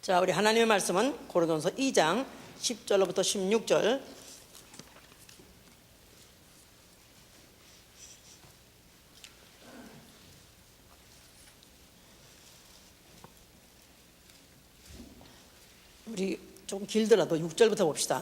자, 우리 하나님의 말씀은 고린도전서 2장 10절로부터 16절. 우리 좀 길더라도 6절부터 봅시다.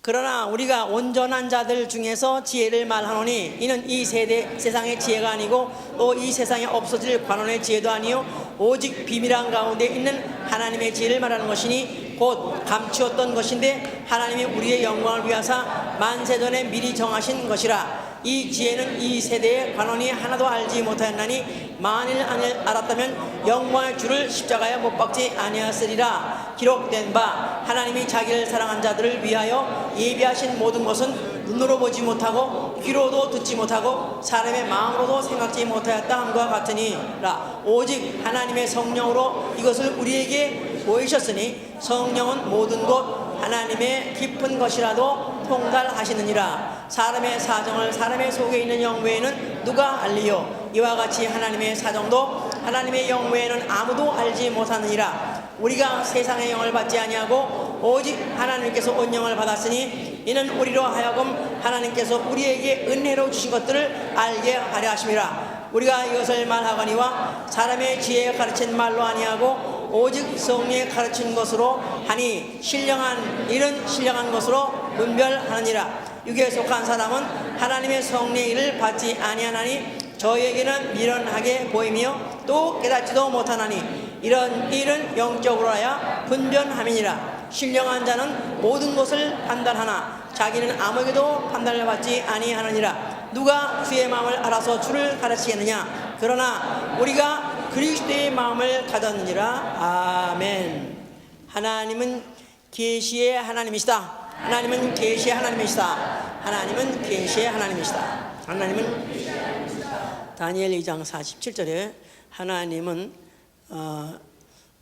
그러나 우리가 온전한 자들 중에서 지혜를 말하노니 이는 이 세상의 지혜가 아니고 또 이 세상에 없어질 관원의 지혜도 아니요 오직 비밀한 가운데 있는 하나님의 지혜를 말하는 것이니 곧 감추었던 것인데 하나님이 우리의 영광을 위하사 만세전에 미리 정하신 것이라. 이 지혜는 이 세대의 관원이 하나도 알지 못하였나니 만일 알았다면 영광의 주를 십자가에 못 박지 아니하였으리라. 기록된 바 하나님이 자기를 사랑한 자들을 위하여 예비하신 모든 것은 눈으로 보지 못하고 귀로도 듣지 못하고 사람의 마음으로도 생각지 못하였다 함과 같으니라. 오직 하나님의 성령으로 이것을 우리에게 보이셨으니 성령은 모든 것 하나님의 깊은 것이라도 통달하시느니라. 사람의 사정을 사람의 속에 있는 영 외에는 누가 알리요? 이와 같이 하나님의 사정도 하나님의 영 외에는 아무도 알지 못하느니라. 우리가 세상의 영을 받지 아니하고 오직 하나님께서 온 영을 받았으니 이는 우리로 하여금 하나님께서 우리에게 은혜로 주신 것들을 알게 하려 하심이라. 우리가 이것을 말하거니와 사람의 지혜에 가르친 말로 아니하고 오직 성령에 가르친 것으로 하니 신령한 일은 신령한 것으로 분별하느니라. 육에 속한 사람은 하나님의 성령의 일을 받지 아니하나니 저희에게는 미련하게 보이며 또 깨닫지도 못하나니 이런 일은 영적으로 하여 분별함이니라. 신령한 자는 모든 것을 판단하나 자기는 아무에게도 판단을 받지 아니하느니라. 누가 주의 마음을 알아서 주를 가르치겠느냐? 그러나 우리가 그리스도의 마음을 가졌느니라. 아멘. 하나님은 계시의 하나님이시다. 하나님은 계시의 하나님이시다. 하나님은 계시의 하나님이시다. 하나님은 다니엘 2장 47절에 하나님은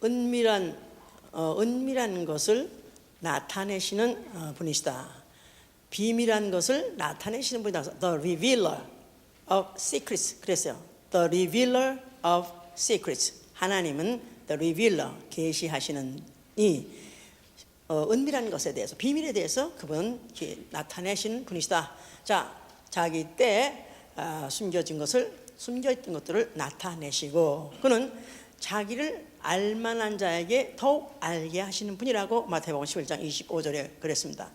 은밀한 것을 나타내시는 분이시다. 비밀한 것을 나타내시는 분이다. The revealer of secrets. 그랬어요. The revealer of secrets. 하나님은 the revealer, 계시하시는 이 은밀한 것에 대해서, 비밀에 대해서 그분은 나타내시는 분이시다. 자, 자기 때 숨겨있던 것들을 나타내시고 그는 자기를 알만한 자에게 더욱 알게 하시는 분이라고 마태복음 11장 25절에 그랬습니다.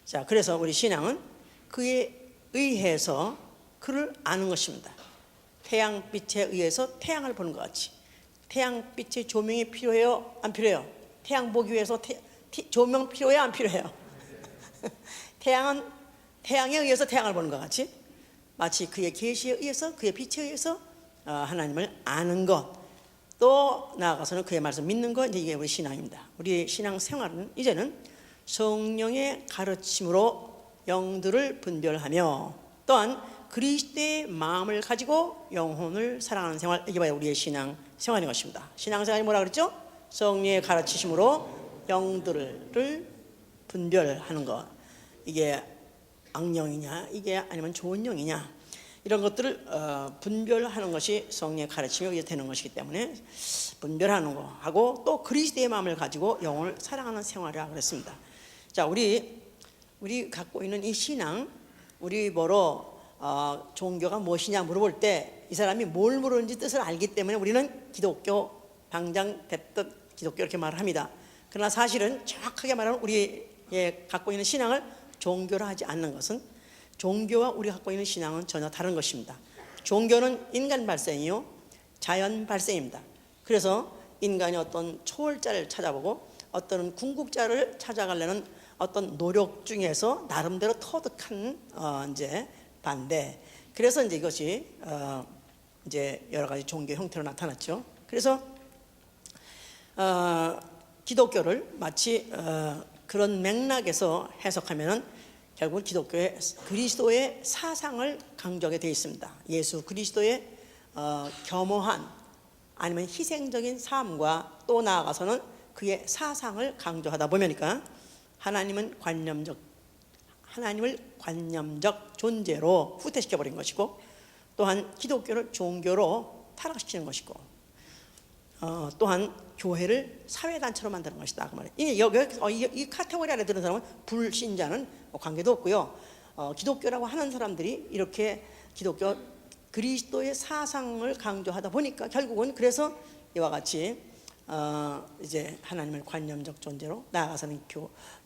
자, 그래서 우리 신앙은 그에 의해서 그를 아는 것입니다. 태양빛에 의해서 태양을 보는 것 같이 태양빛의 조명이 필요해요? 안 필요해요? 태양 보기 위해서 조명 필요해요? 안 필요해요? 태양은 태양에 의해서 태양을 보는 것 같이 마치 그의 계시에 의해서 그의 빛에 의해서 하나님을 아는 것, 또 나아가서는 그의 말씀 믿는 것, 이게 우리 신앙입니다. 우리 신앙 생활은 이제는 성령의 가르침으로 영들을 분별하며 또한 그리스도의 마음을 가지고 영혼을 사랑하는 생활, 이게 바로 우리의 신앙 생활인 것입니다. 신앙 생활이 뭐라 그랬죠? 성령의 가르치심으로 영들을 분별하는 것. 이게 악령이냐, 이게 아니면 좋은 영이냐, 이런 것들을 분별하는 것이 성령의 가르침에 의해 되는 것이기 때문에 분별하는 거 하고 또 그리스도의 마음을 가지고 영혼을 사랑하는 생활이라고 그랬습니다. 자, 우리 갖고 있는 이 신앙, 우리 뭐로 종교가 무엇이냐 물어볼 때 이 사람이 뭘 물었는지 뜻을 알기 때문에 우리는 기독교, 방장 됐듯 기독교 이렇게 말을 합니다. 그러나 사실은 정확하게 말하면 우리의 갖고 있는 신앙을 종교로 하지 않는 것은, 종교와 우리가 갖고 있는 신앙은 전혀 다른 것입니다. 종교는 인간 발생이요 자연 발생입니다. 그래서 인간이 어떤 초월자를 찾아보고 어떤 궁극자를 찾아가려는 어떤 노력 중에서 나름대로 터득한 이제 반대. 그래서 이제 이것이 이제 여러 가지 종교 형태로 나타났죠. 그래서 기독교를 마치 그런 맥락에서 해석하면은 결국 기독교의 그리스도의 사상을 강조하게 되어 있습니다. 예수 그리스도의 겸허한 아니면 희생적인 삶과 또 나아가서는 그의 사상을 강조하다 보니까 하나님을 관념적 존재로 후퇴시켜버린 것이고 또한 기독교를 종교로 타락시키는 것이고 또한 교회를 사회단체로 만드는 것이다 그 말이에요. 이 카테고리 안에 드는 사람은 불신자는 관계도 없고요. 기독교라고 하는 사람들이 이렇게 기독교 그리스도의 사상을 강조하다 보니까 결국은 그래서 이와 같이 이제 하나님을 관념적 존재로, 나아가서는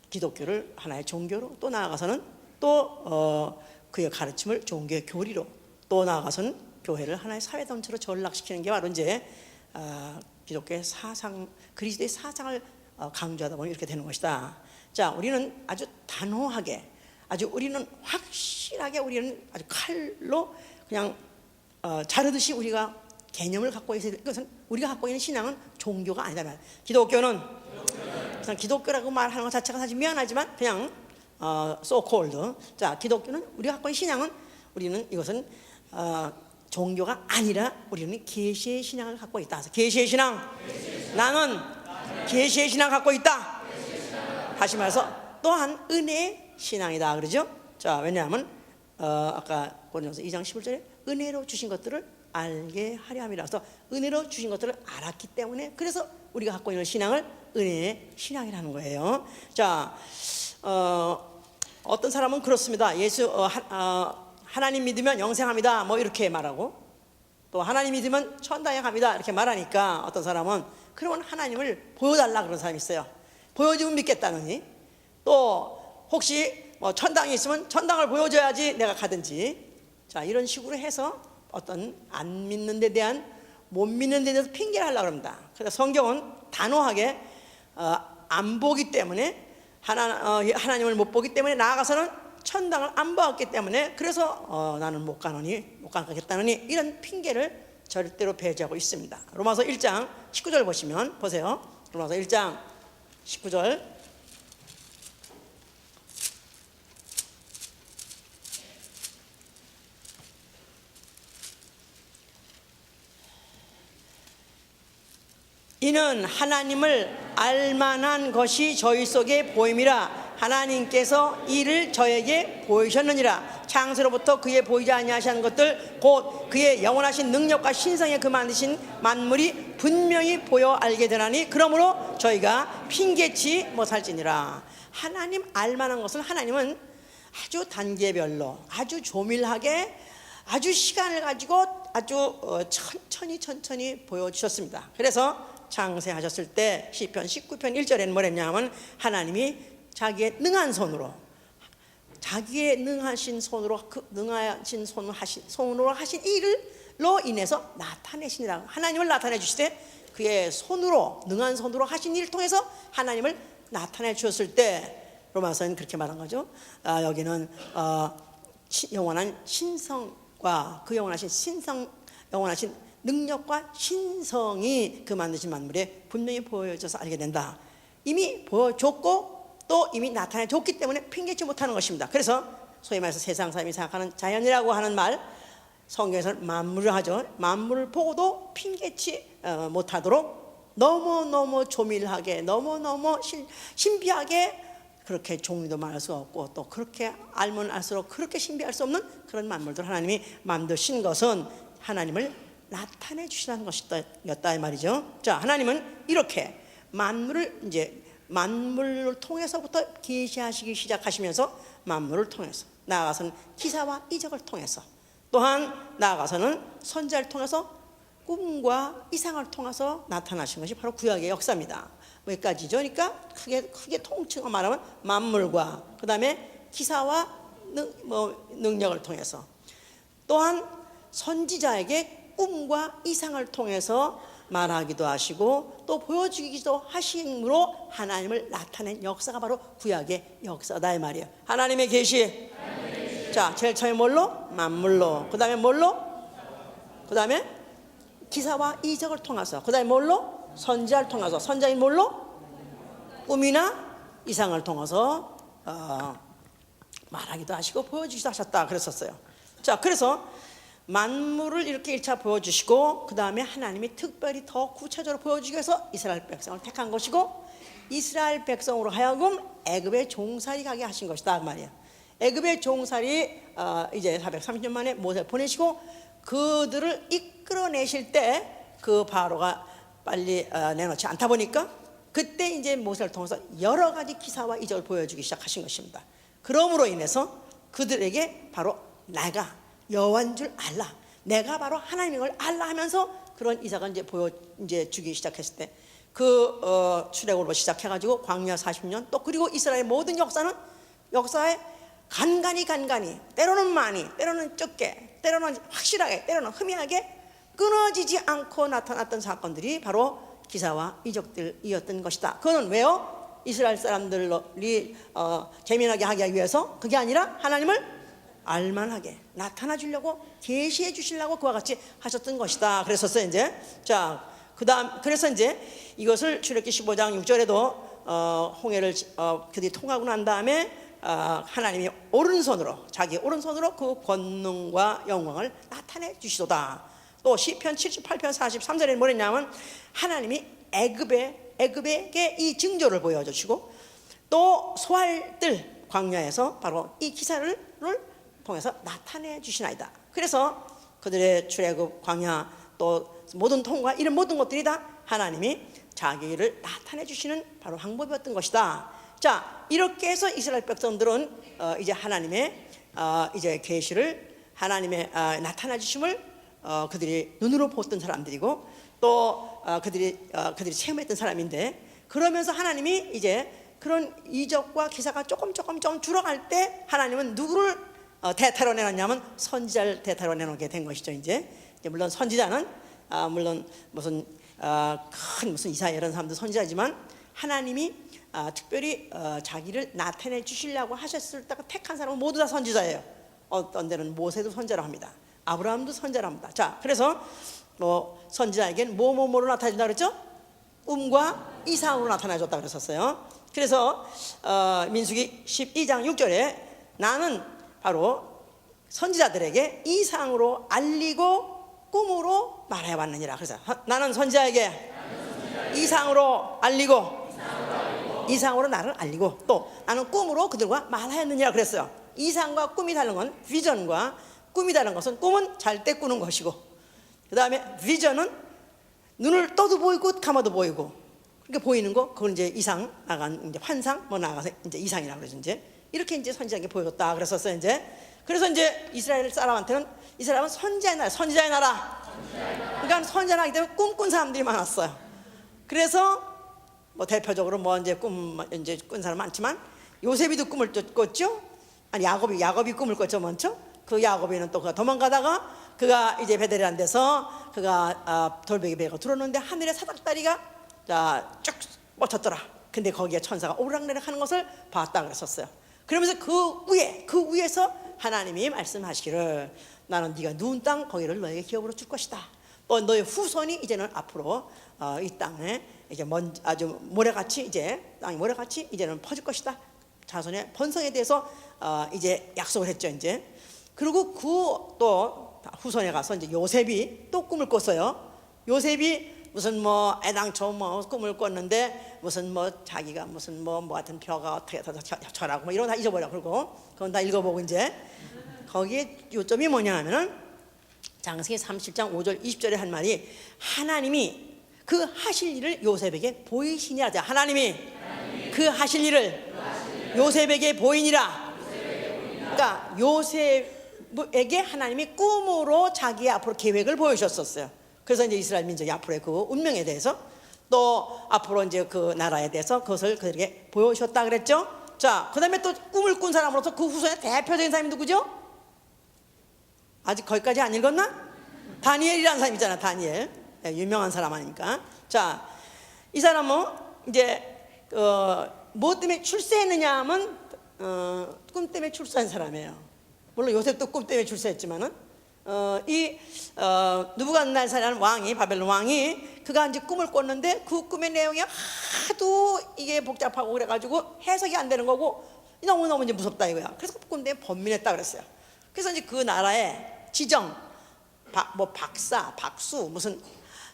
기독교를 하나의 종교로, 또 나아가서는 또 그의 가르침을 종교의 교리로, 또 나아가서는 교회를 하나의 사회단체로 전락시키는 게 바로 이제 기독교의 사상, 그리스도의 사상을 강조하다 보면 이렇게 되는 것이다. 자, 우리는 아주 단호하게, 우리는 확실하게, 우리는 아주 칼로 그냥 자르듯이 우리가 개념을 갖고 있어야 될 것은, 우리가 갖고 있는 신앙은 종교가 아니다. 기독교는 그냥 기독교라고 말하는 것 자체가 사실 미안하지만 그냥 so called. 자, 기독교는 우리가 갖고 있는 신앙은, 우리는 이것은 종교가 아니라 우리는 계시의 신앙을 갖고 있다. 계시의 신앙. 나는 계시의 신앙 갖고 있다 하시면서 또한 은혜의 신앙이다 그러죠. 자, 왜냐하면 아까 고린도서 2장 11절에 은혜로 주신 것들을 알게 하려 함이라서, 은혜로 주신 것들을 알았기 때문에, 그래서 우리가 갖고 있는 신앙을 은혜의 신앙이라는 거예요. 자, 어떤 사람은 그렇습니다. 하나님 믿으면 영생합니다 뭐 이렇게 말하고, 또 하나님 믿으면 천당에 갑니다 이렇게 말하니까 어떤 사람은 그러면 하나님을 보여달라 그런 사람이 있어요. 보여주면 믿겠다느니, 또 혹시 뭐 천당이 있으면 천당을 보여줘야지 내가 가든지. 자, 이런 식으로 해서 어떤 안 믿는 데 대한, 못 믿는 데 대해서 핑계를 하려고 합니다. 그래서 성경은 단호하게 안 보기 때문에, 하나님을 못 보기 때문에, 나아가서는 천당을 안 보았기 때문에, 그래서 나는 못 가겠다느니 이런 핑계를 절대로 배제하고 있습니다. 로마서 1장 19절 보시면, 보세요. 로마서 1장 19절. 이는 하나님을 알만한 것이 저희 속에 보임이라. 하나님께서 이를 저에게 보이셨느니라. 창세로부터 그의 보이지 아니하신 것들 곧 그의 영원하신 능력과 신성에 그 만드신 만물이 분명히 보여 알게 되나니, 그러므로 저희가 핑계치 못할지니라. 하나님 알만한 것은, 하나님은 아주 단계별로, 아주 조밀하게, 아주 시간을 가지고 아주 천천히 보여주셨습니다. 그래서 창세하셨을 때 시편 19편 1절에는 뭐랬냐면, 하나님이 자기의 능한 손으로, 자기의 능하신 손으로, 능하신 손으로 하신 일로 인해서 나타내시니라. 하나님을 나타내 주시되, 그의 손으로, 능한 손으로 하신 일을 통해서 하나님을 나타내 주셨을 때, 로마서는 그렇게 말한 거죠. 여기는 영원한 신성과 그 영원하신 능력과 신성이 그 만드신 만물에 분명히 보여져서 알게 된다. 이미 보여줬고 또 이미 나타내 줬기 때문에 핑계치 못하는 것입니다. 그래서 소위 말해서 세상 사람이 생각하는 자연이라고 하는 말, 성경에서는 만물을 하죠. 만물을 보고도 핑계치 못하도록 너무너무 조밀하게, 너무너무 신비하게, 그렇게 종류도 말할 수 없고, 또 그렇게 알면 알수록 그렇게 신비할 수 없는 그런 만물들 하나님이 만드신 것은 하나님을 나타내 주시라는 것이었다 이 말이죠. 자, 하나님은 이렇게 만물을 통해서부터 계시하시기 시작하시면서, 만물을 통해서, 나아가서는 기사와 이적을 통해서, 또한 나아가서는 선지자를 통해서, 꿈과 이상을 통해서 나타나신 것이 바로 구약의 역사입니다. 몇 가지죠? 그러니까 크게 통칭을 말하면 만물과, 그 다음에 기사와 능력을 통해서, 또한 선지자에게 꿈과 이상을 통해서 말하기도 하시고 또 보여주기도 하심으로 하나님을 나타낸 역사가 바로 구약의 역사다 이 말이에요. 하나님의 계시. 자, 제일 처음에 뭘로? 만물로. 그 다음에 뭘로? 그 다음에 기사와 이적을 통해서. 그 다음에 뭘로? 선지자를 통해서. 선지자인 뭘로? 꿈이나 이상을 통해서 말하기도 하시고 보여주기도 하셨다 그랬었어요. 자, 그래서 만물을 이렇게 1차 보여주시고, 그 다음에 하나님이 특별히 더 구체적으로 보여주기 위해서 이스라엘 백성을 택한 것이고, 이스라엘 백성으로 하여금 애굽의 종살이 가게 하신 것이다 그 말이에요. 애굽의 종살이 이제 430년 만에 모세 보내시고, 그들을 이끌어내실 때 그 바로가 빨리 내놓지 않다 보니까 그때 이제 모세를 통해서 여러 가지 기사와 이적을 보여주기 시작하신 것입니다. 그러므로 인해서 그들에게 바로 내가 여호와인 줄 알라, 내가 바로 하나님인 걸 알라 하면서 그런 이삭을 이제 주기 시작했을 때 출애굽으로 시작해가지고 광야 40년, 또 그리고 이스라엘 모든 역사에 간간히 때로는 많이, 때로는 적게, 때로는 확실하게, 때로는 희미하게 끊어지지 않고 나타났던 사건들이 바로 기사와 이적들이었던 것이다. 그거는 왜요? 이스라엘 사람들이 재미나게 하기 위해서, 그게 아니라 하나님을 알만하게 나타나 주려고, 계시해 주시려고 그와 같이 하셨던 것이다. 그랬었어요. 이제 그래서 이제 이것을 출애굽기 15장 6절에도 홍해를 그들이 통하고 난 다음에 하나님이 자기 오른손으로 그 권능과 영광을 나타내 주시도다. 또 시편 78편 43절에 뭐랬냐면 하나님이 애굽에게 이 징조를 보여주시고, 또 소알들 광야에서 바로 이 기사를 통해서 나타내 주시나이다. 그래서 그들의 출애굽, 광야, 또 모든 통과, 이런 모든 것들이 다 하나님이 자기를 나타내 주시는 바로 방법이었던 것이다. 자, 이렇게 해서 이스라엘 백성들은 이제 하나님의 이제 계시를, 하나님의 나타나 주심을 그들이 눈으로 보던 사람들이고, 또 그들이 체험했던 사람인데, 그러면서 하나님이 이제 그런 이적과 기사가 조금 줄어갈 때 하나님은 누구를 대타로 내놨냐면 선지자를 대타로 내놓게 된 것이죠. 이제 물론 선지자는 물론 무슨 이사야 이런 사람도 선지자지만, 하나님이 특별히 자기를 나타내 주시려고 하셨을 때 택한 사람은 모두 다 선지자예요. 어떤 데는 모세도 선지자라고 합니다. 아브라함도 선지자라고 합니다. 자, 그래서 선지자에겐 뭐로 나타낸다 그랬죠? 음과 이상으로 나타나줬다 그랬었어요. 그래서 민수기 12장 6절에 나는 바로 선지자들에게 이상으로 알리고 꿈으로 말해왔느니라. 그래서 나는 선지자에게 이상으로 알리고 이상으로 나를 알리고, 또 나는 꿈으로 그들과 말하였느니라 그랬어요. 이상과 꿈이 다른 건, 비전과 꿈이 다른 것은, 꿈은 잘 때 꾸는 것이고, 그 다음에 비전은 눈을 떠도 보이고 감아도 보이고, 그렇게 보이는 거, 그건 이제 이상, 나간 이제 환상, 나가서 이제 이상이라고 그러죠. 이제 이렇게 이제 선지자에게 보여줬다 그랬었어요. 그래서 이제 이스라엘 사람한테는, 이스라엘은 선지자의 나라. 그러니까 선지자하기 때문에 꿈꾼 사람들이 많았어요. 그래서 대표적으로 이제 꾼 사람 많지만, 요셉이도 꿈을 꿨죠. 아니 야곱이 꿈을 꿨죠. 먼저 그 야곱이는 또 그가 도망가다가 그가 이제 베델이라는 데서 그가 돌베개 베고 들어오는데 하늘의 사닥다리가 쭉 뻗쳤더라. 근데 거기에 천사가 오르락내락 하는 것을 봤다 그랬었어요. 그러면서 그 위에서 하나님이 말씀하시기를, 나는 네가 누운 땅 거기를 너에게 기업으로 줄 것이다. 또 너의 후손이 이제는 앞으로 이 땅에 이제 아주 모래같이, 이제 땅이 모래같이 이제는 퍼질 것이다. 자손의 번성에 대해서 이제 약속을 했죠. 이제 그리고 또 후손에 가서 이제 요셉이 또 꿈을 꿨어요. 요셉이 무슨 애당초 꿈을 꿨는데 무슨 자기가 무슨 하여튼 벼가 어떻게 저라고 이런 거 다 잊어버려. 그리고 그건 다 읽어보고, 이제 거기에 요점이 뭐냐 하면은 장세기 37장 5절 20절에 한 말이, 하나님이 그 하실 일을 요셉에게 보이시니라. 하나님이 그 하실 일을 요셉에게 보이니라. 그러니까 요셉에게 하나님이 꿈으로 자기의 앞으로 계획을 보여주셨었어요. 그래서 이제 이스라엘 민족의 앞으로의 그 운명에 대해서, 또 앞으로 이제 그 나라에 대해서 그것을 그들에게 보여주셨다 그랬죠. 자, 그 다음에 또 꿈을 꾼 사람으로서 그 후손의 대표적인 사람이 누구죠? 아직 거기까지 안 읽었나? 다니엘이라는 사람 있잖아. 다니엘, 유명한 사람 아닙니까? 자, 이 사람은 이제 뭐 때문에 출세했느냐 하면 꿈 때문에 출세한 사람이에요. 물론 요셉도 꿈 때문에 출세했지만은 느부갓네살이라는 왕이, 바벨론 왕이, 그가 이제 꿈을 꿨는데 그 꿈의 내용이 하도 이게 복잡하고 그래가지고 해석이 안 되는 거고 너무너무 이제 무섭다 이거야. 그래서 꿈 때문에 번민했다 그랬어요. 그래서 이제 그 나라의 지정, 박사, 박수, 무슨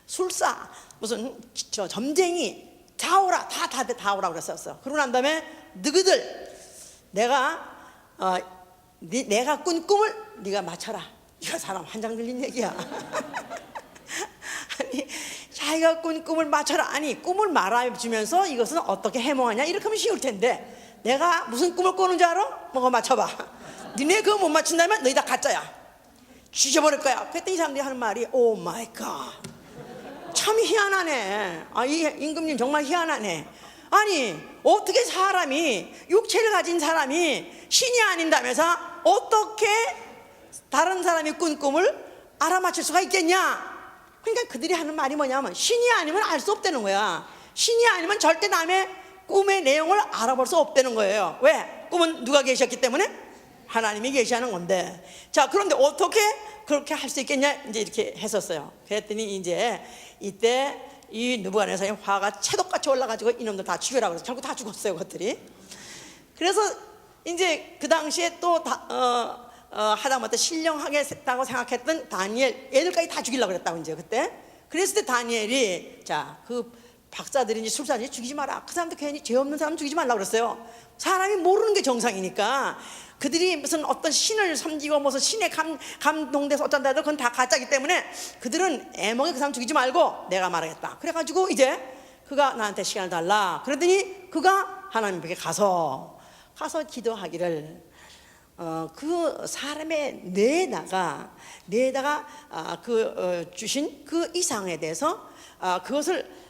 술사, 무슨 점쟁이 다 오라, 다 오라 그랬었어. 그러고 난 다음에 너희들 내가 꾼 꿈을 네가 맞춰라. 이거 사람 한장 들린 얘기야. 아니, 자기가 꾼 꿈을 맞춰라. 아니, 꿈을 말해주면서 이것은 어떻게 해몽하냐 이렇게 하면 쉬울 텐데, 내가 무슨 꿈을 꾸는 줄 알아? 뭐가 맞춰봐. 니네 그거 못 맞춘다면 너희 다 가짜야, 죽여버릴 거야. 그랬더니 이 사람들이 하는 말이 오 마이 갓, 참 희한하네. 이 임금님 정말 희한하네. 아니, 어떻게 사람이, 육체를 가진 사람이 신이 아닌다면서 어떻게 다른 사람이 꾼 꿈을 알아맞힐 수가 있겠냐. 그러니까 그들이 하는 말이 뭐냐면, 신이 아니면 알 수 없다는 거야. 신이 아니면 절대 남의 꿈의 내용을 알아볼 수 없다는 거예요. 왜? 꿈은 누가 계셨기 때문에? 하나님이 계시하는 건데. 자, 그런데 어떻게 그렇게 할 수 있겠냐 이제 이렇게 했었어요. 그랬더니 이제 이때 이 느부갓네살의 화가 채독같이 올라가지고 이놈들 다 죽여라고 해서 결국 다 죽었어요, 그것들이. 그래서 이제 그 당시에 또 하다못해 신령하겠다고 생각했던 다니엘, 얘들까지 다 죽이려고 그랬다고 이제 그때. 그랬을 때 다니엘이, 자, 그 박사들인지 술사인지 죽이지 마라. 그 사람들 괜히 죄 없는 사람 죽이지 말라고 그랬어요. 사람이 모르는 게 정상이니까. 그들이 무슨 어떤 신을 섬기고 무슨 신에 감동돼서 어쩐다 해도 그건 다 가짜기 때문에 그들은 애먹에 그 사람 죽이지 말고 내가 말하겠다. 그래가지고 이제 그가 나한테 시간을 달라. 그러더니 그가 하나님께 가서 기도하기를, 그 사람의 뇌에다가 주신 그 이상에 대해서 그것을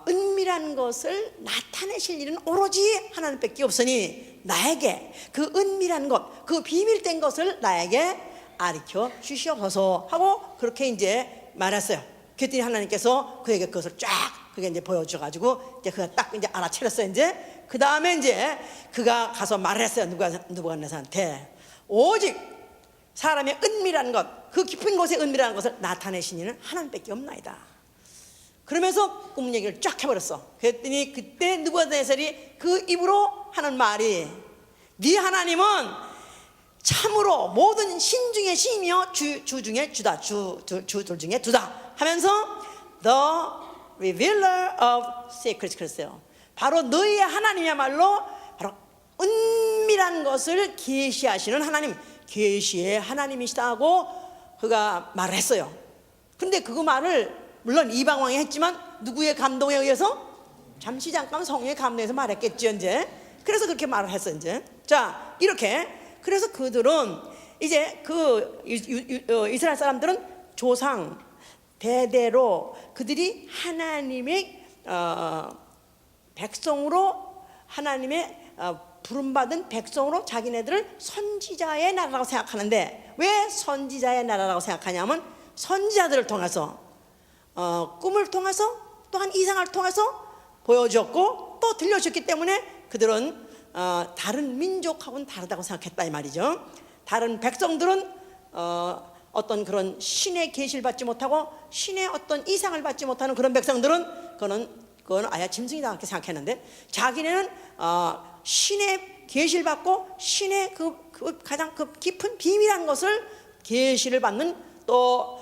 은밀한 것을 나타내실 일은 오로지 하나님밖에 없으니 나에게 그 은밀한 것, 그 비밀된 것을 나에게 가르쳐 주시옵소서 하고 그렇게 이제 말했어요. 그랬더니 하나님께서 그에게 그것을 쫙 그게 이제 보여줘가지고 이제 그가 딱 이제 알아차렸어요. 이제 그 다음에 이제 그가 가서 말을 했어요. 느부갓네살한테 오직 사람의 은밀한 것, 그 깊은 곳의 은밀한 것을 나타내신 이는 하나님밖에 없나이다. 그러면서 꿈 얘기를 쫙 해버렸어. 그랬더니 그때 느부갓네살이 그 입으로 하는 말이, 네 하나님은 참으로 모든 신 중에 신이며 주 중에 주다, 주들 중에 두다 하면서 The revealer of secrets 그랬어요. 바로 너희의 하나님이야말로 바로 은밀한 것을 계시하시는 하나님, 계시의 하나님이시다 하고 그가 말을 했어요. 근데 그 말을 물론 이방왕이 했지만 누구의 감동에 의해서? 잠깐 성령의 감동에서 말했겠죠 이제. 그래서 그렇게 말을 했어 이제. 자, 이렇게 그래서 그들은 이제 그 이스라엘 사람들은 조상 대대로 그들이 하나님의 백성으로, 하나님의 부름받은 백성으로 자기네들을 선지자의 나라라고 생각하는데, 왜 선지자의 나라라고 생각하냐면 선지자들을 통해서 꿈을 통해서 또한 이상을 통해서 보여줬고 또 들려줬기 때문에 그들은 다른 민족하고는 다르다고 생각했다 이 말이죠. 다른 백성들은 어떤 그런 신의 계시를 받지 못하고 신의 어떤 이상을 받지 못하는 그런 백성들은 그건 아야 짐승이다 이렇게 생각했는데, 자기네는 신의 계시를 받고 신의 그 가장 그 깊은 비밀한 것을 계시를 받는, 또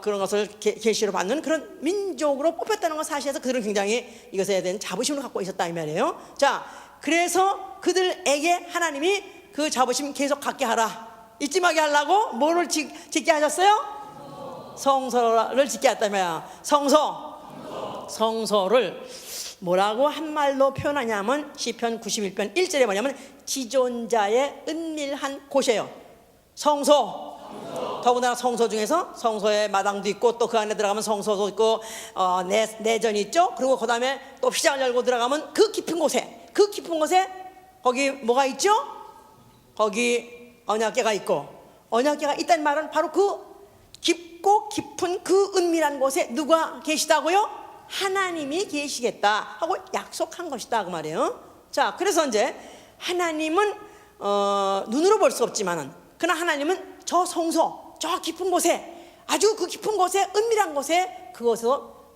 그런 것을 계시로 받는 그런 민족으로 뽑혔다는 것 사실에서 그들은 굉장히 이것에 대한 자부심을 갖고 있었다 이 말이에요. 자, 그래서 그들에게 하나님이 그 자부심 계속 갖게 하라, 잊지 말게 하려고 뭐를 짓게 하셨어요? 성소를 짓게 했다며. 성소를 뭐라고 한 말로 표현하냐면 시편 91편 1절에 뭐냐면 지존자의 은밀한 곳이에요. 성소. 더군다나 성소 중에서 성소에 마당도 있고 또 그 안에 들어가면 성소도 있고 내전이 있죠. 그리고 그 다음에 또 휘장을 열고 들어가면 그 깊은 곳에 거기 뭐가 있죠? 거기 언약궤가 있고, 언약궤가 있다는 말은 바로 그 깊고 깊은 그 은밀한 곳에 누가 계시다고요? 하나님이 계시겠다 하고 약속한 것이다 그 말이에요. 자, 그래서 이제 하나님은 눈으로 볼 수 없지만은 그러나 하나님은 저 성소, 저 깊은 곳에, 아주 그 깊은 곳에, 은밀한 곳에 그것을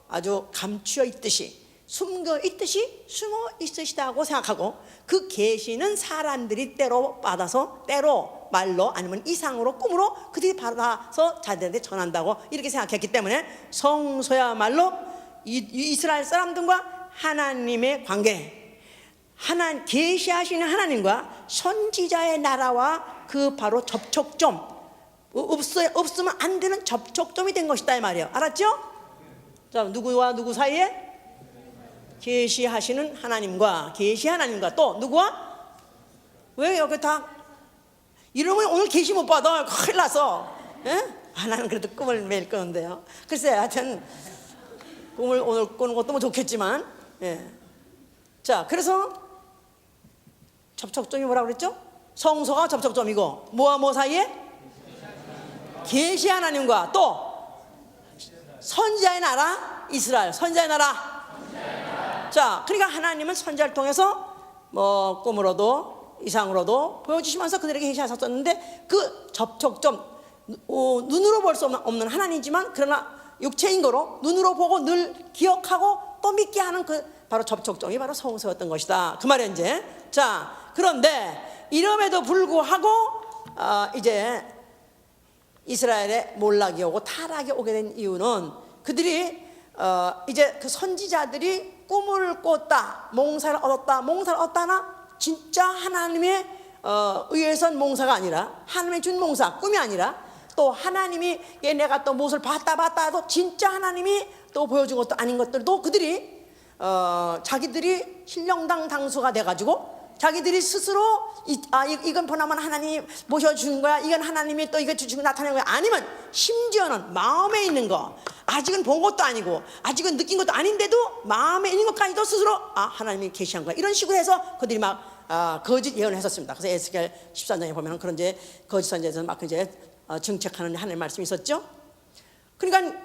아주 감추어 있듯이, 숨겨 있듯이 숨어 있으시다고 생각하고, 그 계시는 사람들이 때로 받아서 때로 말로 아니면 이상으로 꿈으로 그들이 받아서 자들한테 전한다고 이렇게 생각했기 때문에 성소야말로 이스라엘 사람들과 하나님의 관계, 계시하시는 하나님과 선지자의 나라와 그 바로 접촉점, 없으면 안 되는 접촉점이 된 것이다 이 말이에요. 알았죠? 자, 누구와 누구 사이에? 계시하시는 하나님과, 계시 하나님과 또 누구와? 왜 여기 다 이러면 오늘 계시 못 받아 큰일 나서. 예? 나는 그래도 꿈을 매일 꾸는데요. 글쎄 하여튼 꿈을 오늘 꾸는 것도 뭐 좋겠지만, 예. 자, 그래서 접촉점이 뭐라고 그랬죠? 성소가 접촉점이고 뭐와 뭐 사이에? 계시 하나님과 또 선지자의 나라 이스라엘, 선지자의 나라. 자, 그러니까 하나님은 선지자를 통해서 뭐 꿈으로도 이상으로도 보여주시면서 그들에게 계시하셨었는데 그 접촉점, 눈으로 볼 수 없는 하나님이지만 그러나 육체인 거로 눈으로 보고 늘 기억하고 또 믿게 하는 그 바로 접촉점이 바로 성소였던 것이다, 그 말이야 이제. 자, 그런데 이름에도 불구하고 이제 이스라엘에 몰락이 오고 타락이 오게 된 이유는 그들이 이제 그 선지자들이 꿈을 꿨다, 몽사를 얻었다나 진짜 하나님의 의해선 몽사가 아니라 하나님의 준 몽사, 꿈이 아니라 또 하나님이 내가 또 무엇을 봤다 해도 진짜 하나님이 또 보여준 것도 아닌 것들도 그들이 자기들이 신령당 당수가 돼가지고 자기들이 스스로 이건 보나마나 하나님이 모셔준 거야, 이건 하나님이 또 이거 주시고 나타낸 거야, 아니면 심지어는 마음에 있는 거, 아직은 본 것도 아니고 아직은 느낀 것도 아닌데도 마음에 있는 것까지도 스스로 하나님이 계시한 거야, 이런 식으로 해서 그들이 막 거짓 예언을 했었습니다. 그래서 에스겔 14장에 보면 그런 이제 거짓 선지자에서 막 이제 증책하는 하나님의 말씀이 있었죠. 그러니까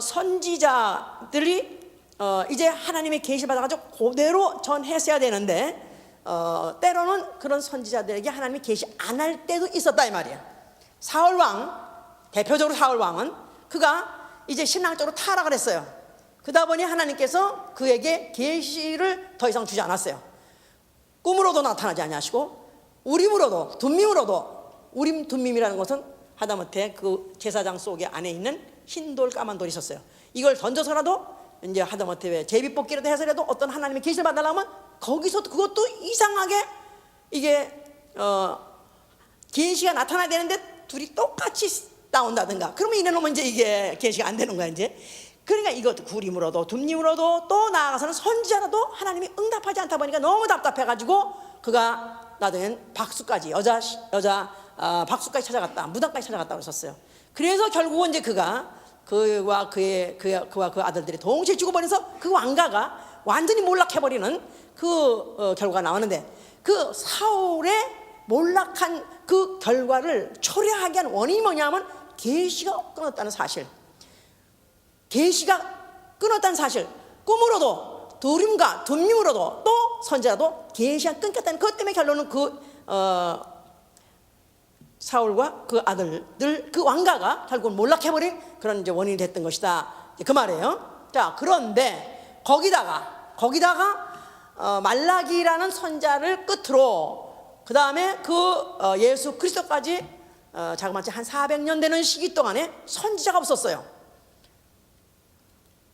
선지자들이 이제 하나님의 계시를 받아가지고 그대로 전했어야 되는데 때로는 그런 선지자들에게 하나님이 계시 안 할 때도 있었다 이 말이야. 사울 왕, 대표적으로 사울 왕은 그가 이제 신앙적으로 타락을 했어요. 그러다 보니 하나님께서 그에게 계시를 더 이상 주지 않았어요. 꿈으로도 나타나지 아니하시고 우림으로도 둠밈으로도, 우림 둠밈이라는 것은 하다못해 그 제사장 속에 안에 있는 흰 돌 까만 돌이 있었어요. 이걸 던져서라도 이제 하다못해 제비뽑기라도 해서라도 어떤 하나님의 계시를 받으려면 거기서 그것도 이상하게 이게 계시가 나타나야 되는데 둘이 똑같이 나온다든가 그러면 이래놓으면 이제 이게 계시가 안 되는 거야 이제. 그러니까 이것도 구림으로도 둠림으로도 또 나아가서는 선지자라도 하나님이 응답하지 않다 보니까 너무 답답해가지고 그가 나중엔 박수까지 여자 박수까지 찾아갔다, 무당까지 찾아갔다고 했었어요. 그래서 결국은 이제 그와 그 아들들이 동시에 죽어버려서 그 왕가가 완전히 몰락해버리는 그 결과가 나오는데, 그 사울의 몰락한 그 결과를 초래하게 한 원인이 뭐냐면 계시가 끊었다는 사실. 계시가 끊었다는 사실. 꿈으로도 두림과 둠밈으로도 또 선지자도 계시가 끊겼다는 것 때문에 결론은 사울과 그 아들들, 그 왕가가 결국 몰락해버린 그런 이제 원인이 됐던 것이다, 그 말이에요. 자, 그런데 거기다가 말라기라는 선자를 끝으로 그 다음에 예수 그리스도까지 자그마치 한 400년 되는 시기 동안에 선지자가 없었어요.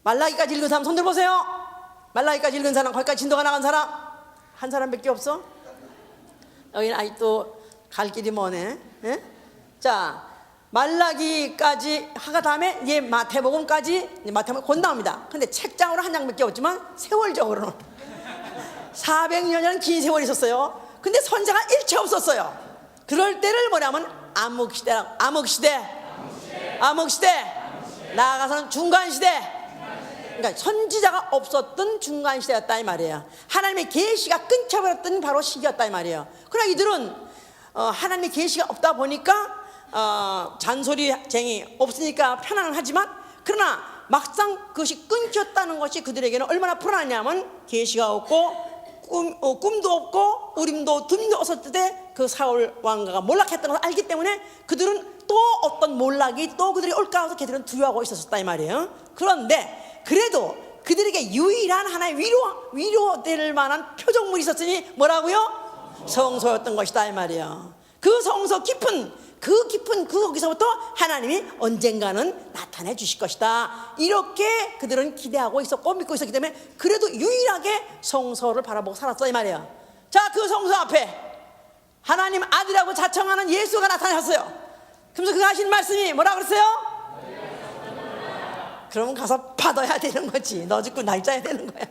말라기까지 읽은 사람 손 들어보세요. 말라기까지 읽은 사람, 거기까지 진도가 나간 사람 한 사람밖에 없어. 여기는 아직도 갈 길이 머네. 예? 자, 말라기까지 하가 다음에 이제 마태복음까지, 마태복음 곧 나옵니다. 근데 책장으로 한 장밖에 없지만 세월적으로는 400년이라는 긴 세월이 있었어요. 근데 선자가 일체 없었어요. 그럴 때를 뭐냐면 암흑시대, 나아가서는 중간시대. 그러니까 선지자가 없었던 중간시대였다 이 말이에요. 하나님의 계시가 끊겨버렸던 바로 시기였다 이 말이에요. 그러나 이들은 하나님의 계시가 없다 보니까 잔소리쟁이 없으니까 편안은 하지만, 그러나 막상 그것이 끊겼다는 것이 그들에게는 얼마나 불안하냐면 계시가 없고 꿈도 없고 우림도 둠도 없었을 때 그 사울 왕가가 몰락했던 것을 알기 때문에 그들은 또 어떤 몰락이 또 그들이 올까 해서 그들은 두려워하고 있었다 이 말이에요. 그런데 그래도 그들에게 유일한 하나의 위로될 만한 표적물이 있었으니 뭐라고요? 성소였던 것이다 이 말이에요. 그 성소 깊은 거기서부터 하나님이 언젠가는 나타내 주실 것이다, 이렇게 그들은 기대하고 있었고 믿고 있었기 때문에 그래도 유일하게 성소를 바라보고 살았어 이 말이에요. 자, 그 성소 앞에 하나님 아들이라고 자청하는 예수가 나타나셨어요. 그러면서 그가 하신 말씀이 뭐라고 그랬어요? 그러면 가서 받아야 되는 거지. 너 죽고 날짜야 되는 거야.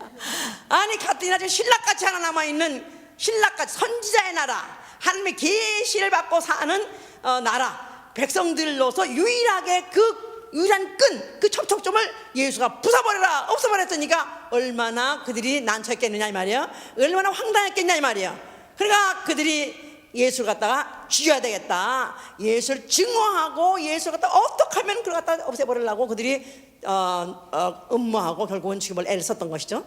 아니 갔더니 나중에 신락같이 하나 남아있는, 신락같이 선지자의 나라, 하나님의 계시를 받고 사는 나라 백성들로서 유일하게 그 유일한 끈, 그 척척점을 예수가 부숴버려라, 없애버렸으니까 얼마나 그들이 난처했겠느냐 이 말이에요. 얼마나 황당했겠냐 이 말이에요. 그러니까 그들이 예수를 갖다가 죽여야 되겠다, 예수를 증오하고 예수를 갖다가 어떻게 하면 그걸 갖다가 없애버리려고 그들이 음모하고 결국은 죽임을 애를 썼던 것이죠.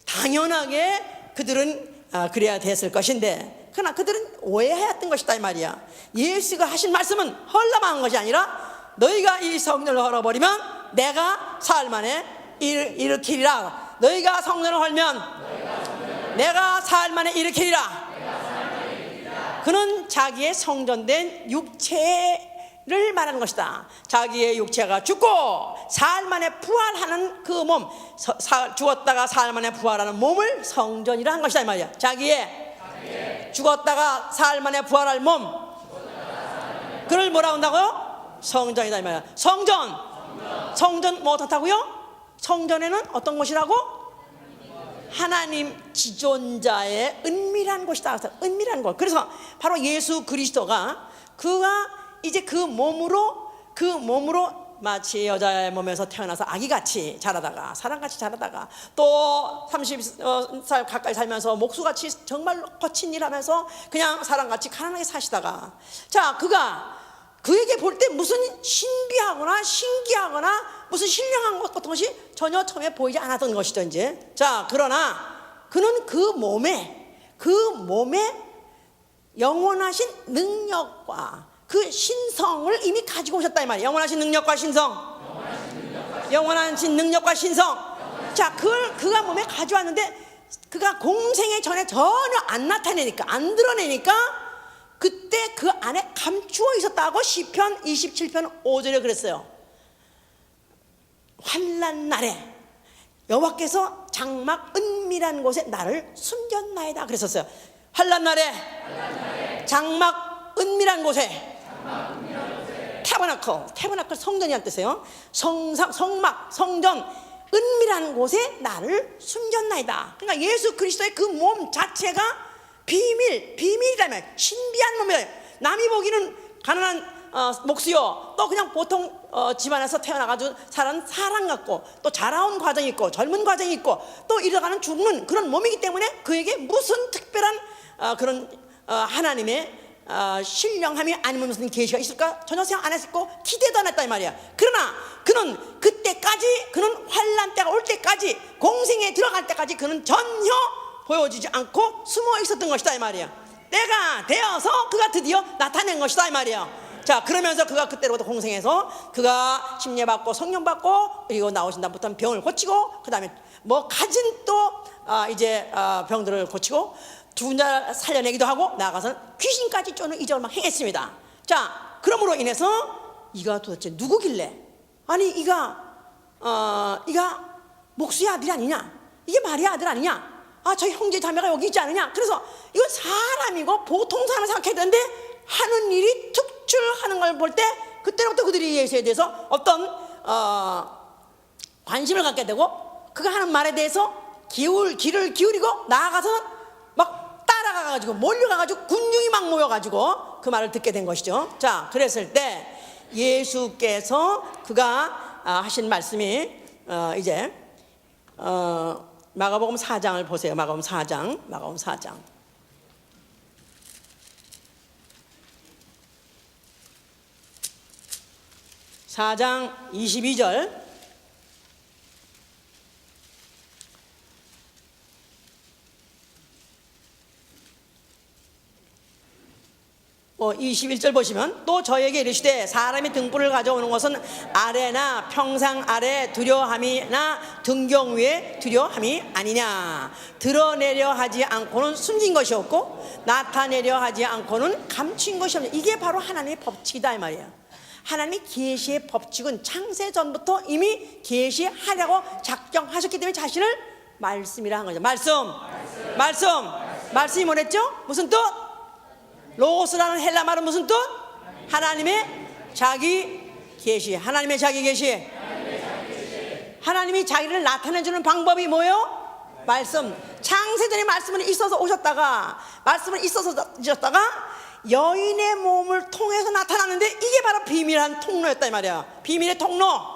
당연하게 그들은 그래야 됐을 것인데, 그러나 그들은 오해했던 것이다 이 말이야. 예수가 하신 말씀은 헐라만 한 것이 아니라 너희가 이 성전을 헐어버리면 내가 사흘 만에 일으키리라. 너희가 성전을 헐면 내가 사흘 만에 일으키리라. 그는 자기의 성전된 육체를 말하는 것이다. 자기의 육체가 죽고 사흘 만에 부활하는 그 몸, 죽었다가 사흘 만에 부활하는 몸을 성전이라 한 것이다 이 말이야. 자기의 죽었다가 사흘 만에 부활할 몸, 그를 뭐라고 한다고요? 성전이다 이 말이야. 성전 뭐 어떻다고요? 성전에는 어떤 곳이라고? 하나님 지존자의 은밀한 곳이다. 은밀한 곳. 그래서 바로 예수 그리스도가 그가 이제 그 몸으로 마치 여자의 몸에서 태어나서 아기같이 자라다가 사람같이 자라다가 또 30살 가까이 살면서 목수같이 정말 거친 일하면서 그냥 사람같이 가난하게 사시다가, 자, 그에게 볼 때 무슨 신비하거나 신기하거나 무슨 신령한 것 같은 것이 전혀 처음에 보이지 않았던 것이죠 이제. 자, 그러나 그는 그 몸에 영원하신 능력과 그 신성을 이미 가지고 오셨다 이 말이에요. 영원하신 능력과 신성. 자, 그가 몸에 가져왔는데 그가 공생의 전에 전혀 안 나타내니까, 안 드러내니까 그때 그 안에 감추어 있었다고 시편 27편 5절에 그랬어요. 환난 날에 여호와께서 장막 은밀한 곳에 나를 숨겼나이다 그랬었어요. 환난 날에 장막 은밀한 곳에, 태버나클 성전이란 뜻이에요. 성막, 성전, 은밀한 곳에 나를 숨겼나이다. 그러니까 예수 그리스도의 그 몸 자체가 비밀이라면 신비한 몸이에요. 남이 보기는 가난한 목수요, 또 그냥 보통 집안에서 태어나가지고 자란 사람 같고, 또 자라온 과정이 있고 젊은 과정이 있고 또 이러가는 죽는 그런 몸이기 때문에 그에게 무슨 특별한 그런 하나님의 신령함이 아니면 무슨 계시가 있을까 전혀 생각 안 했고 기대도 안 했다 이 말이야. 그러나 그는 그때까지, 그는 환난 때가 올 때까지, 공생에 들어갈 때까지 그는 전혀 보여지지 않고 숨어 있었던 것이다 이 말이야. 때가 되어서 그가 드디어 나타낸 것이다 이 말이야. 자, 그러면서 그가 그때로부터 공생해서 그가 침례받고 성령 받고, 그리고 나오신 다음부터는 병을 고치고, 그 다음에 뭐 가진 또 이제 병들을 고치고 죽은 자 살려내기도 하고, 나아가서는 귀신까지 쫓는 이적을 막 행했습니다. 자, 그러므로 인해서 이가 도대체 누구길래, 아니 이가 목수의 아들이 아니냐, 이게 마리아 아들 아니냐, 저희 형제 자매가 여기 있지 않느냐, 그래서 이건 사람이고 보통 사람을 생각해야 되는데 하는 일이 특출하는 걸 볼 때 그때부터 그들이 예수에 대해서 어떤 관심을 갖게 되고, 그가 하는 말에 대해서 귀를 기울이고 나아가서 막 따라가가지고 몰려가가지고 군중이 막 모여가지고 그 말을 듣게 된 것이죠. 자, 그랬을 때 예수께서 그가 하신 말씀이 이제 마가복음 4장을 보세요. 마가복음 4장 22절. 21절 보시면, 또 저에게 이르시되 사람이 등불을 가져오는 것은 아래나 평상 아래 두려함이나 등경 위에 두려함이 아니냐. 드러내려 하지 않고는 숨긴 것이 없고 나타내려 하지 않고는 감춘 것이 없냐. 이게 바로 하나님의 법칙이다 이 말이에요. 하나님의 계시의 법칙은 창세 전부터 이미 계시하려고 작정하셨기 때문에 자신을 말씀이라 한 거죠. 말씀이 뭐랬죠? 무슨 뜻? 로고스라는 헬라 말은 무슨 뜻? 하나님의 자기 계시. 하나님의 자기 계시. 하나님이 자기를 나타내주는 방법이 뭐예요? 말씀. 창세전에 말씀은 있어서 오셨다가, 말씀은 있어서 오셨다가 여인의 몸을 통해서 나타나는데, 이게 바로 비밀한 통로였다 이 말이야. 비밀의 통로.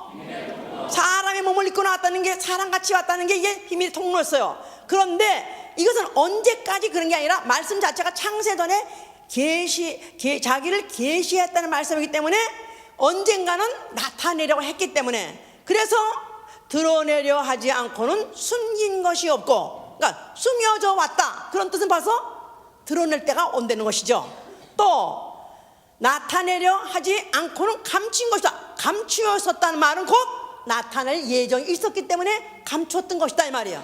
사람의 몸을 입고 나왔다는 게, 사람같이 왔다는 게 이게 비밀의 통로였어요. 그런데 이것은 언제까지 그런 게 아니라 말씀 자체가 창세전에 자기를 계시했다는 말씀이기 때문에 언젠가는 나타내려고 했기 때문에, 그래서 드러내려 하지 않고는 숨긴 것이 없고, 그러니까 숨겨져 왔다, 그런 뜻은 봐서 드러낼 때가 온다는 것이죠. 또 나타내려 하지 않고는 감춘 것이다. 감추었었다는 말은 곧 나타낼 예정이 있었기 때문에 감췄던 것이다 이 말이야.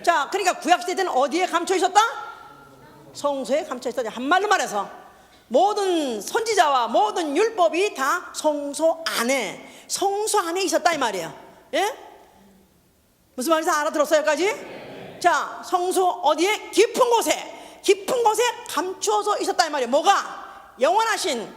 자, 그러니까 구약시대 때는 어디에 감춰 있었다? 성소에 감춰 있었다. 한말로 말해서 모든 선지자와 모든 율법이 다 성소 안에 있었다 이 말이에요. 예? 무슨 말인지 알아들었어요 여기까지? 자, 성소 어디에? 깊은 곳에 감추어서 있었다 이 말이에요. 뭐가? 영원하신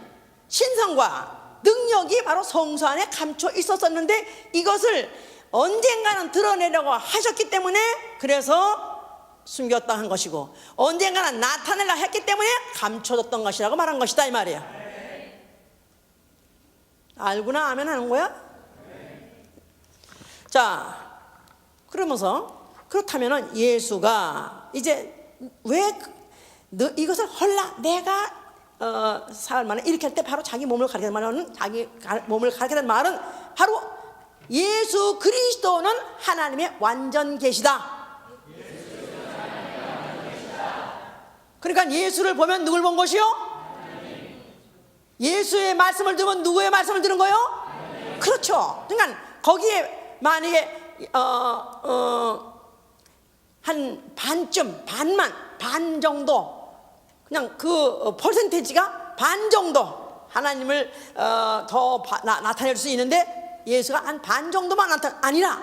신성과 능력이 바로 성소 안에 감춰 있었었는데, 이것을 언젠가는 드러내려고 하셨기 때문에 그래서 숨겼다 한 것이고, 언젠가는 나타내려 했기 때문에 감춰졌던 것이라고 말한 것이다 이 말이에요. 알구나 아멘 하는 거야? 자, 그러면서 그렇다면은 예수가 이제 왜 이것을 헐라 내가 사흘 만에 이렇게 할 때 바로 자기 몸을 가리키는 말은, 자기 몸을 가리키는 말은 바로 예수 그리스도는 하나님의 완전 계시다. 그러니까 예수를 보면 누굴 본 것이요? 예수의 말씀을 들으면 누구의 말씀을 들은 거요? 그렇죠. 그러니까 거기에 만약에 한 반 정도, 그냥 그 퍼센테이지가 반 정도 하나님을 더 나타낼 수 있는데, 예수가 한 반 정도만 아니라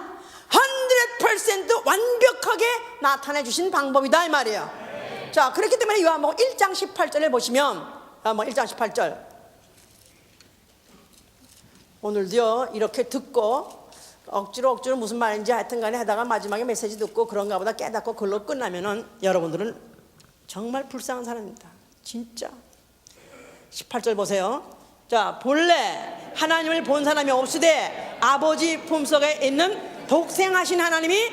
100% 완벽하게 나타내 주신 방법이다 이 말이에요. 자, 그렇기 때문에 요한복음 1장 18절에 보시면, 요한복음 1장 18절, 오늘도요 이렇게 듣고 억지로 무슨 말인지 하여튼 간에 하다가 마지막에 메시지 듣고 그런가 보다 깨닫고 그걸로 끝나면은 여러분들은 정말 불쌍한 사람입니다. 진짜. 18절 보세요. 자, 본래 하나님을 본 사람이 없으되 아버지 품속에 있는 독생하신 하나님이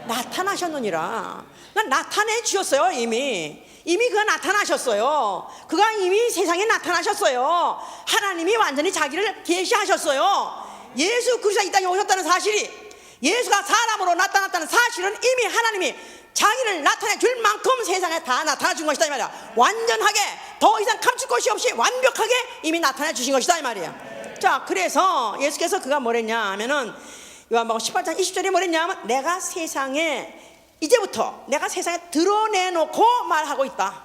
나타나셨느니라. 나타내 주셨어요. 이미 그가 나타나셨어요. 그가 이미 세상에 나타나셨어요. 하나님이 완전히 자기를 계시하셨어요. 예수 그리스도가 이 땅에 오셨다는 사실이, 예수가 사람으로 나타났다는 사실은 이미 하나님이 자기를 나타내 줄 만큼 세상에 다 나타나 준 것이다 이 말이야. 완전하게 더 이상 감출 것이 없이 완벽하게 이미 나타내 주신 것이다 이 말이야. 자, 그래서 예수께서 그가 뭐랬냐 하면은 요한복음 18장 20절에 뭐랬냐 하면, 이제부터 내가 세상에 드러내놓고 말하고 있다.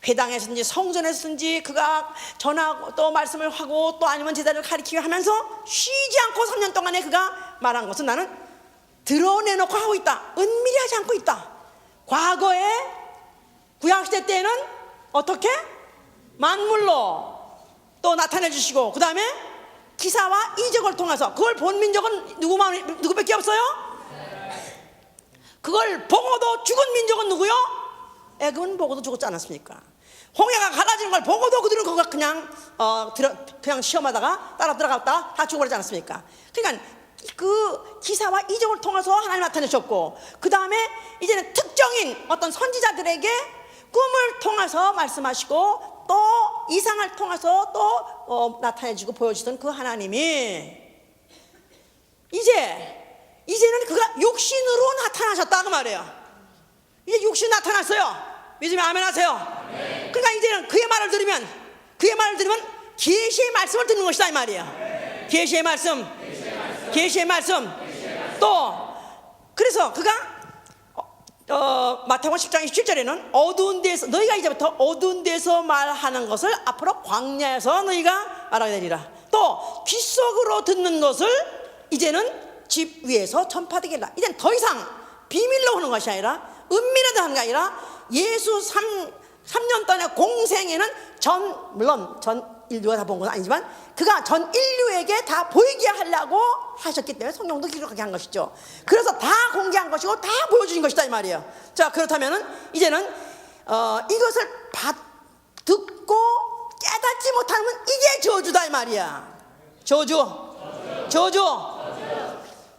회당에서든지 성전에서든지 그가 전하고 또 말씀을 하고 또 아니면 제자를 가리키고 하면서 쉬지 않고 3년 동안에 그가 말한 것은 나는 드러내놓고 하고 있다. 은밀히 하지 않고 있다. 과거에 구약시대 때는 어떻게? 만물로 또 나타내 주시고, 그 다음에 기사와 이적을 통해서, 그걸 본 민족은 누구밖에 없어요? 그걸 보고도 죽은 민족은 누구요? 애굽은 보고도 죽었지 않았습니까? 홍해가 갈라지는 걸 보고도 그들은 그거 그냥 시험하다가 따라 들어갔다가 다 죽어버리지 않았습니까? 그러니까 그 기사와 이적을 통해서 하나님 나타내셨고, 그 다음에 이제는 특정인 어떤 선지자들에게 꿈을 통해서 말씀하시고 또 이상을 통해서 또 나타내주고 보여주던 그 하나님이 이제는 그가 육신으로 나타나셨다 그 말이에요. 이제 육신 나타났어요. 믿으면 아멘 하세요. 네. 그러니까 이제는 그의 말을 들으면 계시의 말씀을 듣는 것이다 이 말이에요. 네. 계시의 말씀. 또 그래서 그가 마태복음 10장 27절에는 어두운 데서 너희가 이제부터 어두운 데서 말하는 것을 앞으로 광야에서 너희가 말하게 되리라. 또 귓속으로 듣는 것을 이제는 집 위에서 전파되게 하라. 이제는 더 이상 비밀로 하는 것이 아니라 은밀하게 하는 게 아니라 예수 3년 동안의 공생에는 물론 전 인류가 다 본 건 아니지만 그가 전 인류에게 다 보이게 하려고 하셨기 때문에 성경도 기록하게 한 것이죠. 그래서 다 공개한 것이고 다 보여주신 것이다 이 말이에요. 자, 그렇다면은 이제는 이것을 듣고 깨닫지 못하면 이게 저주다 이 말이야. 저주.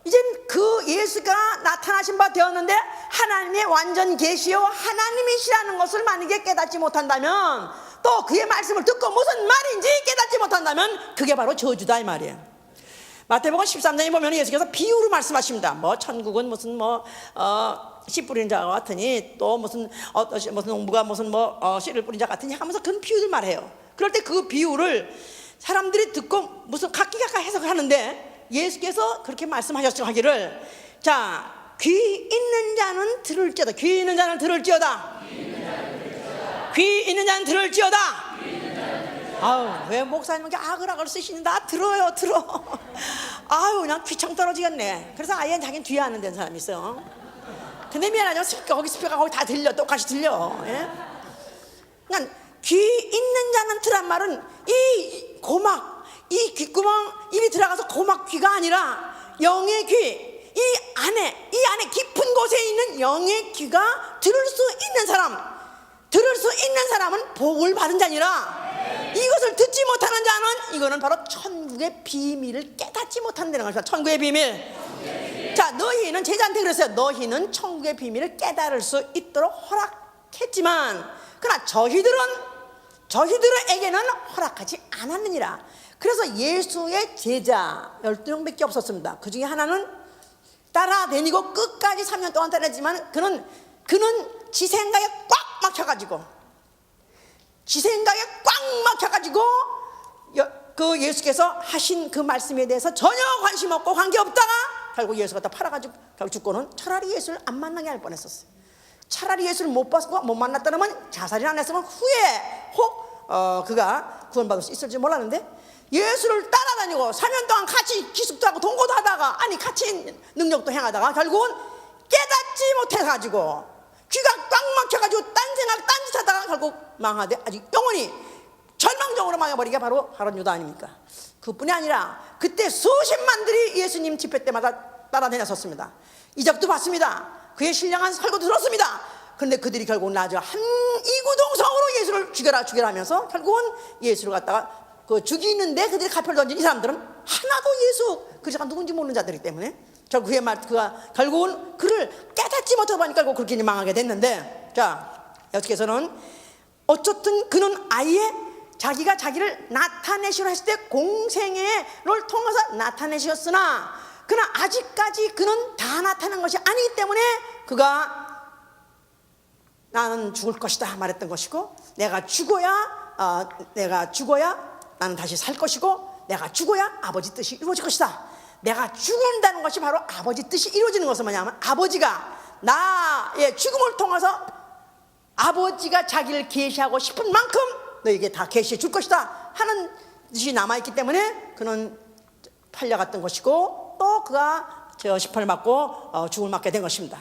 이젠 그 예수가 나타나신 바 되었는데 하나님의 완전 계시요 하나님이시라는 것을 만약에 깨닫지 못한다면, 또 그의 말씀을 듣고 무슨 말인지 깨닫지 못한다면 그게 바로 저주다 이 말이에요. 마태복음 13장에 보면 예수께서 비유로 말씀하십니다. 뭐 천국은 무슨 씨 뿌리는 자와 같으니, 또 무슨 농부가 무슨 씨를 뿌린 자 같으니 하면서 그런 비유를 말해요. 그럴 때 그 비유를 사람들이 듣고 무슨 각기각각 해석을 하는데, 예수께서 그렇게 말씀하셨죠. 하기를, 자, 귀 있는 자는 들을지어다. 귀 있는 자는 들을지어다. 귀 있는 자는 들을지어다. 아유, 왜 목사님께 아글아글 쓰시는, 다 들어요. 아유, 그냥 귀청 떨어지겠네. 그래서 아예 자기는 뒤에 앉는 사람이 있어요. 근데 미안하죠. 스피커가 거기 다 들려. 똑같이 들려. 예? 그러니까 귀 있는 자는 들란 말은 이 고막, 이 귓구멍, 입이 들어가서 고막 귀가 아니라 영의 귀, 이 안에 깊은 곳에 있는 영의 귀가 들을 수 있는 사람은 복을 받은 자니라. 이것을 듣지 못하는 자는, 이거는 바로 천국의 비밀을 깨닫지 못한다는 것이다. 천국의 비밀. 자, 너희는 제자한테 그랬어요. 너희는 천국의 비밀을 깨달을 수 있도록 허락했지만, 그러나 저희들에게는 허락하지 않았느니라. 그래서 예수의 제자 12명밖에 없었습니다. 그 중에 하나는 따라다니고 끝까지 3년 동안 따라다녔지만 그는 지 생각에 꽉 막혀가지고 그 예수께서 하신 그 말씀에 대해서 전혀 관심 없고 관계없다가 결국 예수가 다 팔아가지고 결국 죽고는 차라리 예수를 안 만나게 할 뻔했었어요. 차라리 예수를 못 만났다면, 자살이나 안 했으면 후에 그가 구원받을 수 있을지 몰랐는데, 예수를 따라다니고 4년 동안 같이 기숙도 하고 동거도 하다가, 같이 능력도 행하다가 결국은 깨닫지 못해가지고 귀가 꽉 막혀가지고 딴 짓 하다가 결국 망하되 아직 영원히 절망적으로 망해버리게 바로 유다 아닙니까? 그뿐이 아니라 그때 수십만들이 예수님 집회 때마다 따라다녔었습니다. 이적도 봤습니다. 그의 신령한 설교도 들었습니다. 그런데 그들이 결국 나중에 한 이구동성으로 예수를 죽여라 하면서 결국은 예수를 갖다가 죽이는데 그들이 가표를 던진 이 사람들은 하나도 예수 그리스도가 누군지 모르는 자들이기 때문에 결국 그가 결국은 그를 깨닫지 못하다 보니까 결국 그렇게 망하게 됐는데, 자, 여기서는 어쨌든 그는 아예 자기가 자기를 나타내시려 했을 때 공생애를 통해서 나타내셨으나, 그러나 아직까지 그는 다 나타난 것이 아니기 때문에 그가 나는 죽을 것이다 말했던 것이고, 내가 죽어야 나는 다시 살 것이고, 내가 죽어야 아버지 뜻이 이루어질 것이다. 내가 죽는다는 것이 바로 아버지 뜻이 이루어지는 것은 뭐냐면, 아버지가 나의 죽음을 통해서 아버지가 자기를 계시하고 싶은 만큼 너에게 다 계시해 줄 것이다 하는 뜻이 남아있기 때문에 그는 팔려갔던 것이고, 또 그가 심판을 받고 죽음을 맞게 된 것입니다.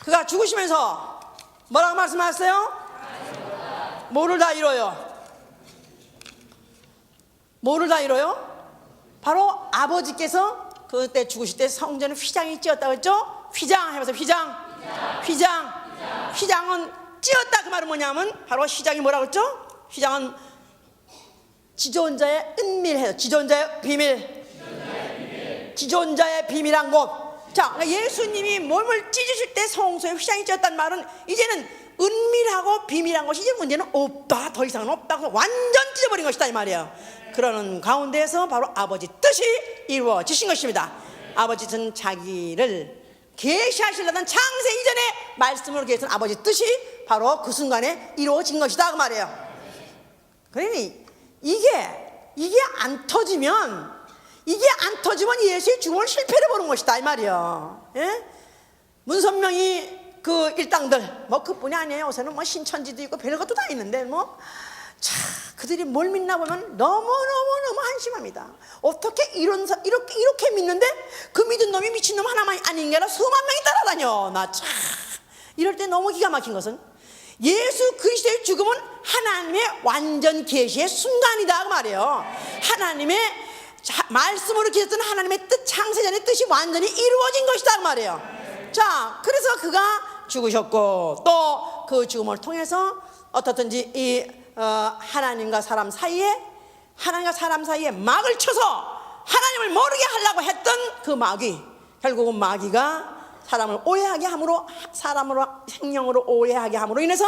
그가 죽으시면서 뭐라고 말씀하셨어요? 뭐를 다 이뤄요? 바로 아버지께서 그때 죽으실 때 성전에 휘장이 찧었다고 했죠? 휘장 해보세요. 휘장은 찧었다. 그 말은 뭐냐면 바로 휘장이 뭐라고 했죠? 휘장은 지존자의 은밀해요. 지존자의 비밀한 곳. 자, 예수님이 몸을 찢으실 때 성소에 휘장이 찧었다는 말은 이제는 은밀하고 비밀한 것이 이제 문제는 없다. 더 이상은 없다. 완전 찢어버린 것이다 이 말이에요. 그러는 가운데에서 바로 아버지 뜻이 이루어지신 것입니다. 아버지 뜻은 자기를 계시하시려던 창세 이전의 말씀으로 계신 아버지 뜻이 바로 그 순간에 이루어진 것이다 그 말이에요. 그러니 이게 안 터지면 예수의 죽음을 실패를 보는 것이다 이 말이에요. 예? 문선명이 그 일당들 그뿐이 아니에요. 요새는 신천지도 있고 별것도 다 있는데 그들이 뭘 믿나 보면 너무 한심합니다. 어떻게 이렇게 믿는데 그 믿은 놈이 미친놈 하나만 아닌 게 아니라 수만 명이 따라다녀. 이럴 때 너무 기가 막힌 것은 예수 그리스도의 죽음은 하나님의 완전 계시의 순간이다 그 말이에요. 하나님의 말씀으로 기셨던 하나님의 뜻, 창세전의 뜻이 완전히 이루어진 것이다 그 말이에요. 자, 그래서 그가 죽으셨고 또 그 죽음을 통해서 어떻든지 이 하나님과 사람 사이에 막을 쳐서 하나님을 모르게 하려고 했던 그 마귀, 결국은 마귀가 사람을 오해하게 함으로, 사람으로 생명으로 오해하게 함으로 인해서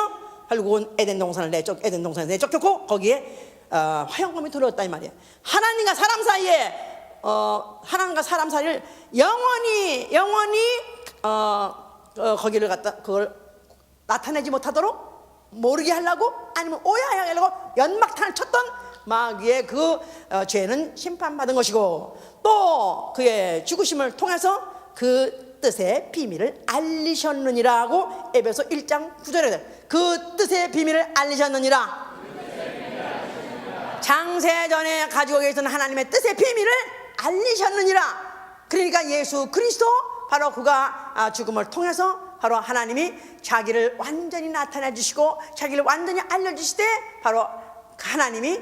결국은 에덴 동산에서 내쫓겼고 거기에 화영검이 들어왔다 이 말이에요. 하나님과 사람 사이를 영원히 거기를 갖다 그걸 나타내지 못하도록 모르게 하려고, 아니면 오해하게 하려고 연막탄을 쳤던 마귀의 그 죄는 심판받은 것이고, 또 그의 죽으심을 통해서 그 뜻의 비밀을 알리셨느니라고 에베소 1장 9절에 그 뜻의 비밀을 알리셨느니라. 장세전에 가지고 계신 하나님의 뜻의 비밀을 알리셨느니라. 그러니까 예수 그리스도, 바로 그가 죽음을 통해서 바로 하나님이 자기를 완전히 나타내 주시고 자기를 완전히 알려주시되, 바로 하나님이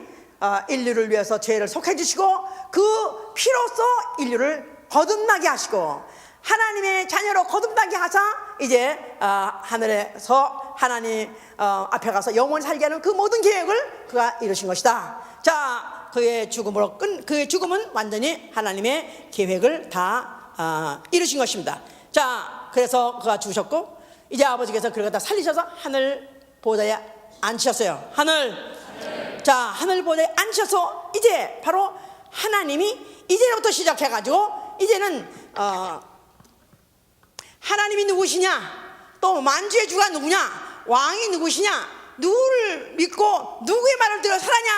인류를 위해서 죄를 속해 주시고 그 피로써 인류를 거듭나게 하시고 하나님의 자녀로 거듭나게 하사 이제 하늘에서 하나님 앞에 가서 영원히 살게 하는 그 모든 계획을 그가 이루신 것이다. 자, 그의 죽음은 완전히 하나님의 계획을 다 이루신 것입니다. 자, 그래서 그가 죽으셨고 이제 아버지께서 그를 갖다 살리셔서 하늘 보좌에 앉히셨어요. 자, 하늘 보좌에 앉히셔서 이제 바로 하나님이 이제부터 시작해가지고 이제는 하나님이 누구시냐, 또 만주의 주가 누구냐, 왕이 누구시냐, 누구를 믿고 누구의 말을 들어 살아냐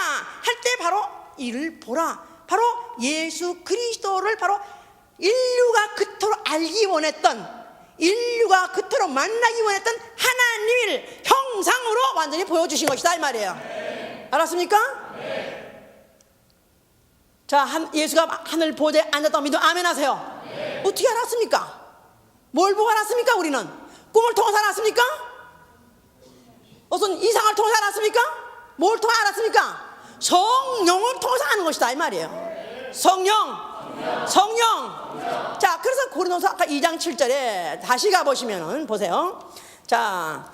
할 때 바로 이를 보라, 바로 예수 그리스도를 바로 인류가 그토록 알기 원했던, 인류가 그토록 만나기 원했던 하나님을 형상으로 완전히 보여주신 것이다 이 말이에요. 알았습니까? 자, 예수가 하늘 보좌에 앉았다고 믿으면 아멘 하세요. 어떻게 알았습니까? 뭘 보고 알았습니까? 우리는 꿈을 통해서 알았습니까? 무슨 이상을 통해서 알았습니까? 뭘 통해 알았습니까? 성령을 통해서 아는 것이다 이 말이에요. 성령. 자, 그래서 고린도서 아까 2장 7절에 다시 가보시면 보세요. 자,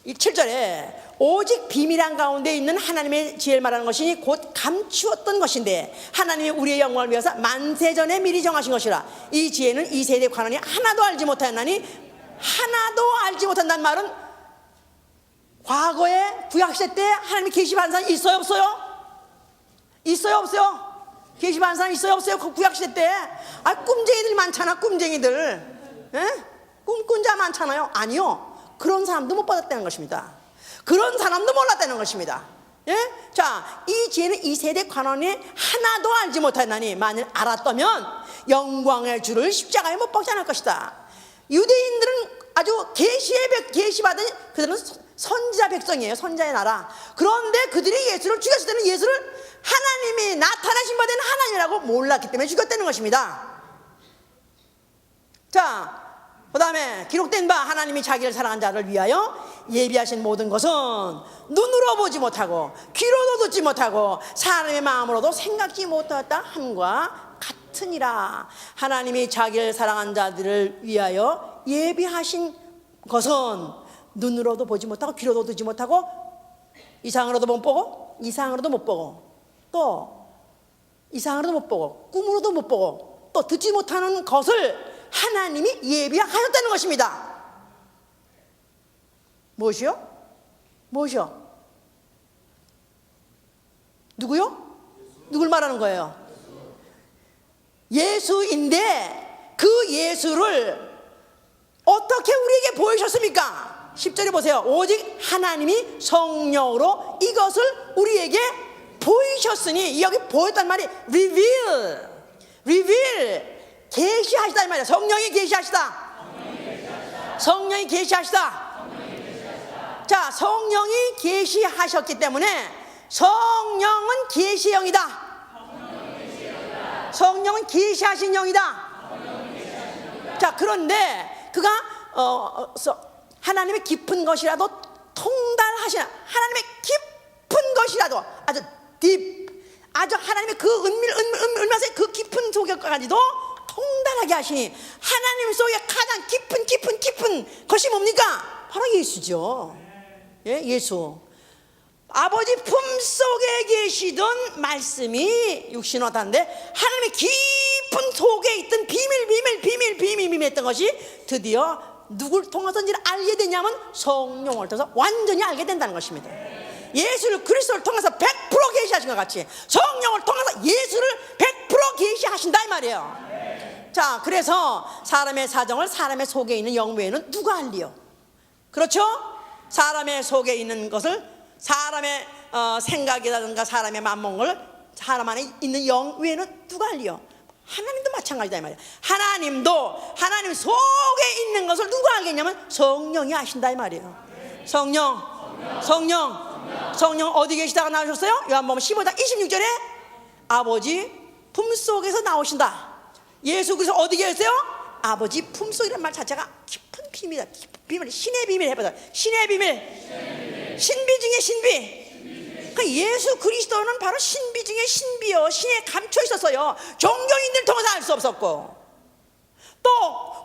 이 7절에 오직 비밀한 가운데 있는 하나님의 지혜를 말하는 것이니 곧 감추었던 것인데 하나님이 우리의 영광을 위해서 만세전에 미리 정하신 것이라. 이 지혜는 이 세대에 관하니 하나도 알지 못하였나니, 하나도 알지 못한다는 말은 과거에 구약시대 때 하나님이 계시받은 사람 있어요 없어요? 있어요 없어요? 계시받은 사람 있어요 없어요? 그 구약시대 때 꿈쟁이들 많잖아. 꿈쟁이들, 꿈꾼 자 많잖아요. 아니요, 그런 사람도 못 받았다는 것입니다. 그런 사람도 몰랐다는 것입니다. 자, 이 지혜는 이 세대 관원이 하나도 알지 못하였나니 만일 알았다면 영광의 주를 십자가에 못 박지 않을 것이다. 유대인들은 아주 계시받은, 그들은 선지자 백성이에요. 선지자의 나라. 그런데 그들이 예수를 죽였을 때는 예수를 하나님이 나타나신 바 된 하나님이라고 몰랐기 때문에 죽였다는 것입니다. 자, 그 다음에 기록된 바 하나님이 자기를 사랑한 자를 위하여 예비하신 모든 것은 눈으로 보지 못하고 귀로도 듣지 못하고 사람의 마음으로도 생각지 못하였다 함과 같으니라. 하나님이 자기를 사랑한 자들을 위하여 예비하신 것은 눈으로도 보지 못하고 귀로도 듣지 못하고 이상으로도 못 보고 이상으로도 못 보고 또 이상으로도 못 보고 꿈으로도 못 보고 또 듣지 못하는 것을 하나님이 예비하였다는 것입니다. 무엇이요? 누구요? 누굴 말하는 거예요? 예수인데 그 예수를 어떻게 우리에게 보이셨습니까? 10절에 보세요. 오직 하나님이 성령으로 이것을 우리에게 보이셨으니, 여기 보였단 말이 reveal, 계시하시다 이 말이야. 성령이 계시하시다. 성령이 계시하시다. 자, 성령이 계시하셨기 때문에 성령은 계시의 영이다. 성령은 계시하신 영이다. 자, 그런데 그가 하나님의 깊은 것이라도 통달하시나, 하나님의 깊은 것이라도 아주 딥, 아주 하나님의 그 은밀하면서 그 깊은 속에까지도 통달하게 하시니 하나님 속에 가장 깊은 것이 뭡니까? 바로 예수죠. 예, 예수. 아버지 품속에 계시던 말씀이 육신화 다는데 하나님의 깊은 속에 있던 비밀 했던 것이 드디어 누굴 통해서인지를 알게 되냐면 성령을 통해서 완전히 알게 된다는 것입니다. 예수를 그리스도를 통해서 100% 계시하신 것 같이 성령을 통해서 예수를 100% 계시하신다 이 말이에요. 자, 그래서 사람의 사정을 사람의 속에 있는 영 외에는 누가 알리요? 그렇죠? 사람의 속에 있는 것을 사람의 생각이라든가 사람의 맘먹을 사람 안에 있는 영 외에는 누가 알리요? 하나님도 마찬가지다 이 말이야. 하나님도 하나님 속에 있는 것을 누가 알겠냐면 성령이 아신다 이 말이에요. 성령 어디 계시다가 나오셨어요? 요한복음 15장 26절에 아버지 품속에서 나오신다. 예수 그리스도 어디 계세요? 아버지 품속이라는 말 자체가 깊은 비밀이다. 깊은 비밀, 신의 비밀 해봐요. 신의 비밀. 신비 중에 신비. 그러니까 예수 그리스도는 바로 신비 중에 신비요, 신에 감춰 있었어요. 종교인들 통해서 알 수 없었고, 또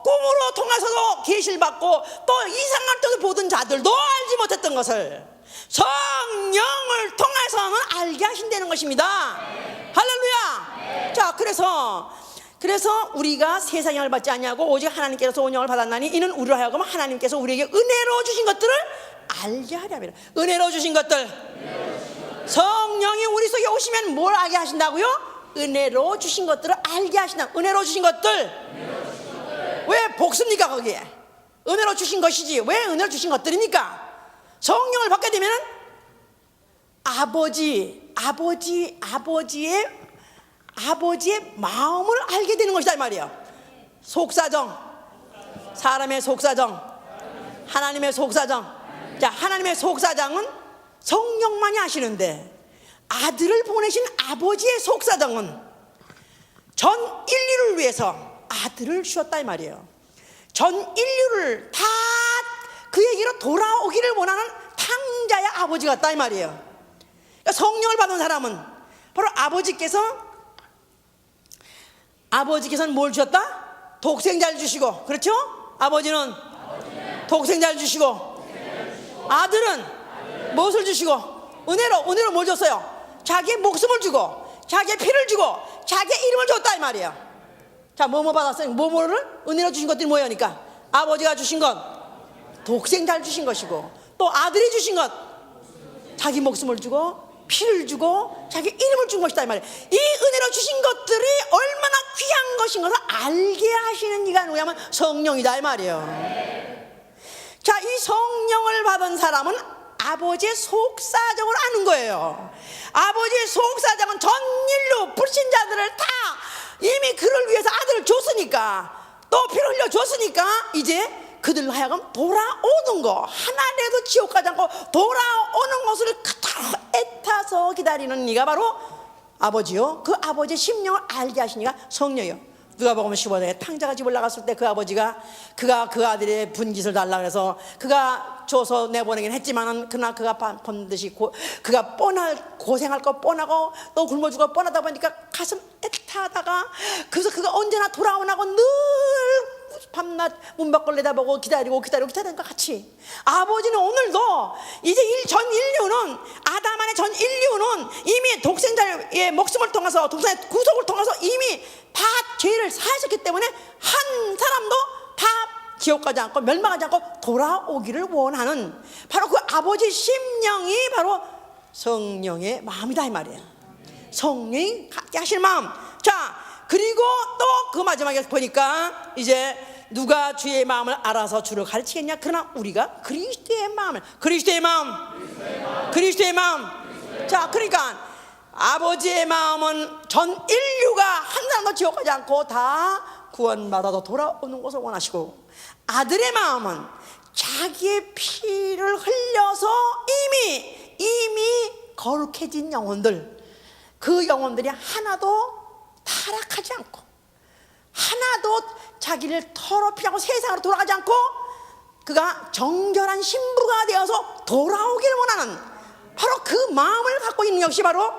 꿈으로 통해서도 계시를 받고, 또 이상한 뜻을 보던 자들도 알지 못했던 것을 성령을 통해서는 알게 하신다는 것입니다. 할렐루야. 자, 그래서 우리가 세상의 영을 받지 아니하고 오직 하나님께서 온 영을 받았나니 이는 우리로 하여금 하나님께서 우리에게 은혜로 주신 것들을 알게 하려 함이라. 은혜로 주신 것들. 성령이 우리 속에 오시면 뭘 알게 하신다고요? 은혜로 주신 것들을 알게 하신다. 은혜로 주신 것들. 왜 복습니까 거기에? 은혜로 주신 것이지 왜 은혜로 주신 것들입니까? 성령을 받게 되면 아버지의 마음을 알게 되는 것이다 이 말이에요. 속사정, 사람의 속사정, 하나님의 속사정. 자, 하나님의 속사정은 성령만이 아시는데 아들을 보내신 아버지의 속사정은 전 인류를 위해서 아들을 주었다 이 말이에요. 전 인류를 다 그에게로 돌아오기를 원하는 탕자의 아버지 같다 이 말이에요. 그러니까 성령을 받은 사람은 바로 아버지께서는 뭘 주셨다? 독생자를 주시고, 그렇죠? 아버지는 독생자를 주시고, 아들은 무엇을 주시고? 은혜로 뭘 줬어요? 자기의 목숨을 주고, 자기의 피를 주고, 자기의 이름을 줬다 이 말이에요. 자, 뭐뭐 받았어요? 뭐뭐를 은혜로 주신 것들이 뭐냐니까 아버지가 주신 것 독생자를 주신 것이고, 또 아들이 주신 것 자기 목숨을 주고 피를 주고 자기 이름을 준 것이다 이 말이에요. 이 은혜로 주신 것들이 얼마나 귀한 것인 것을 알게 하시는 이가 누구냐면 성령이다 이 말이에요. 자, 이 성령을 받은 사람은 아버지의 속사정을 아는 거예요. 아버지의 속사정은 전 인류 불신자들을 다 이미 그를 위해서 아들을 줬으니까, 또 피를 흘려 줬으니까 이제 그들로 하여금 돌아오는 거, 하나라도 지옥 가지 않고 돌아오는 것을 그토록 애타서 기다리는 이가 바로 아버지요. 그 아버지의 심령을 알게 하신 이가 성령이요. 누가복음 15장에 탕자가 집을 나갔을 때 그 아버지가 그가 그 아들의 분깃을 달라 그래서 그가 줘서 내보내긴 했지만은 그러나 그가 반드시 그가 고생할 거 뻔하고 또 굶어 죽어 뻔하다 보니까 가슴 애타다가, 그래서 그가 언제나 돌아오나고 늘 밤낮 문 밖을 내다보고 기다리는 것 같이 아버지는 오늘도 이제 전 인류는, 아담 안의 전 인류는 이미 독생자의 목숨을 통해서, 독생자의 구속을 통해서 이미 다 죄를 사하셨기 때문에 한 사람도 다 지옥 가지 않고 멸망하지 않고 돌아오기를 원하는 바로 그 아버지 심령이 바로 성령의 마음이다 이 말이에요. 성령이 갖게 하실 마음. 자, 그리고 또 그 마지막에 보니까 이제 누가 주의 마음을 알아서 주를 가르치겠냐? 그러나 우리가 그리스도의 마음. 자, 그러니까 아버지의 마음은 전 인류가 한 사람도 지옥 가지 않고 다 구원받아도 돌아오는 것을 원하시고, 아들의 마음은 자기의 피를 흘려서 이미 거룩해진 영혼들, 그 영혼들이 하나도 타락하지 않고 하나도 자기를 더럽히고 세상으로 돌아가지 않고 그가 정결한 신부가 되어서 돌아오기를 원하는 바로 그 마음을 갖고 있는 것이 바로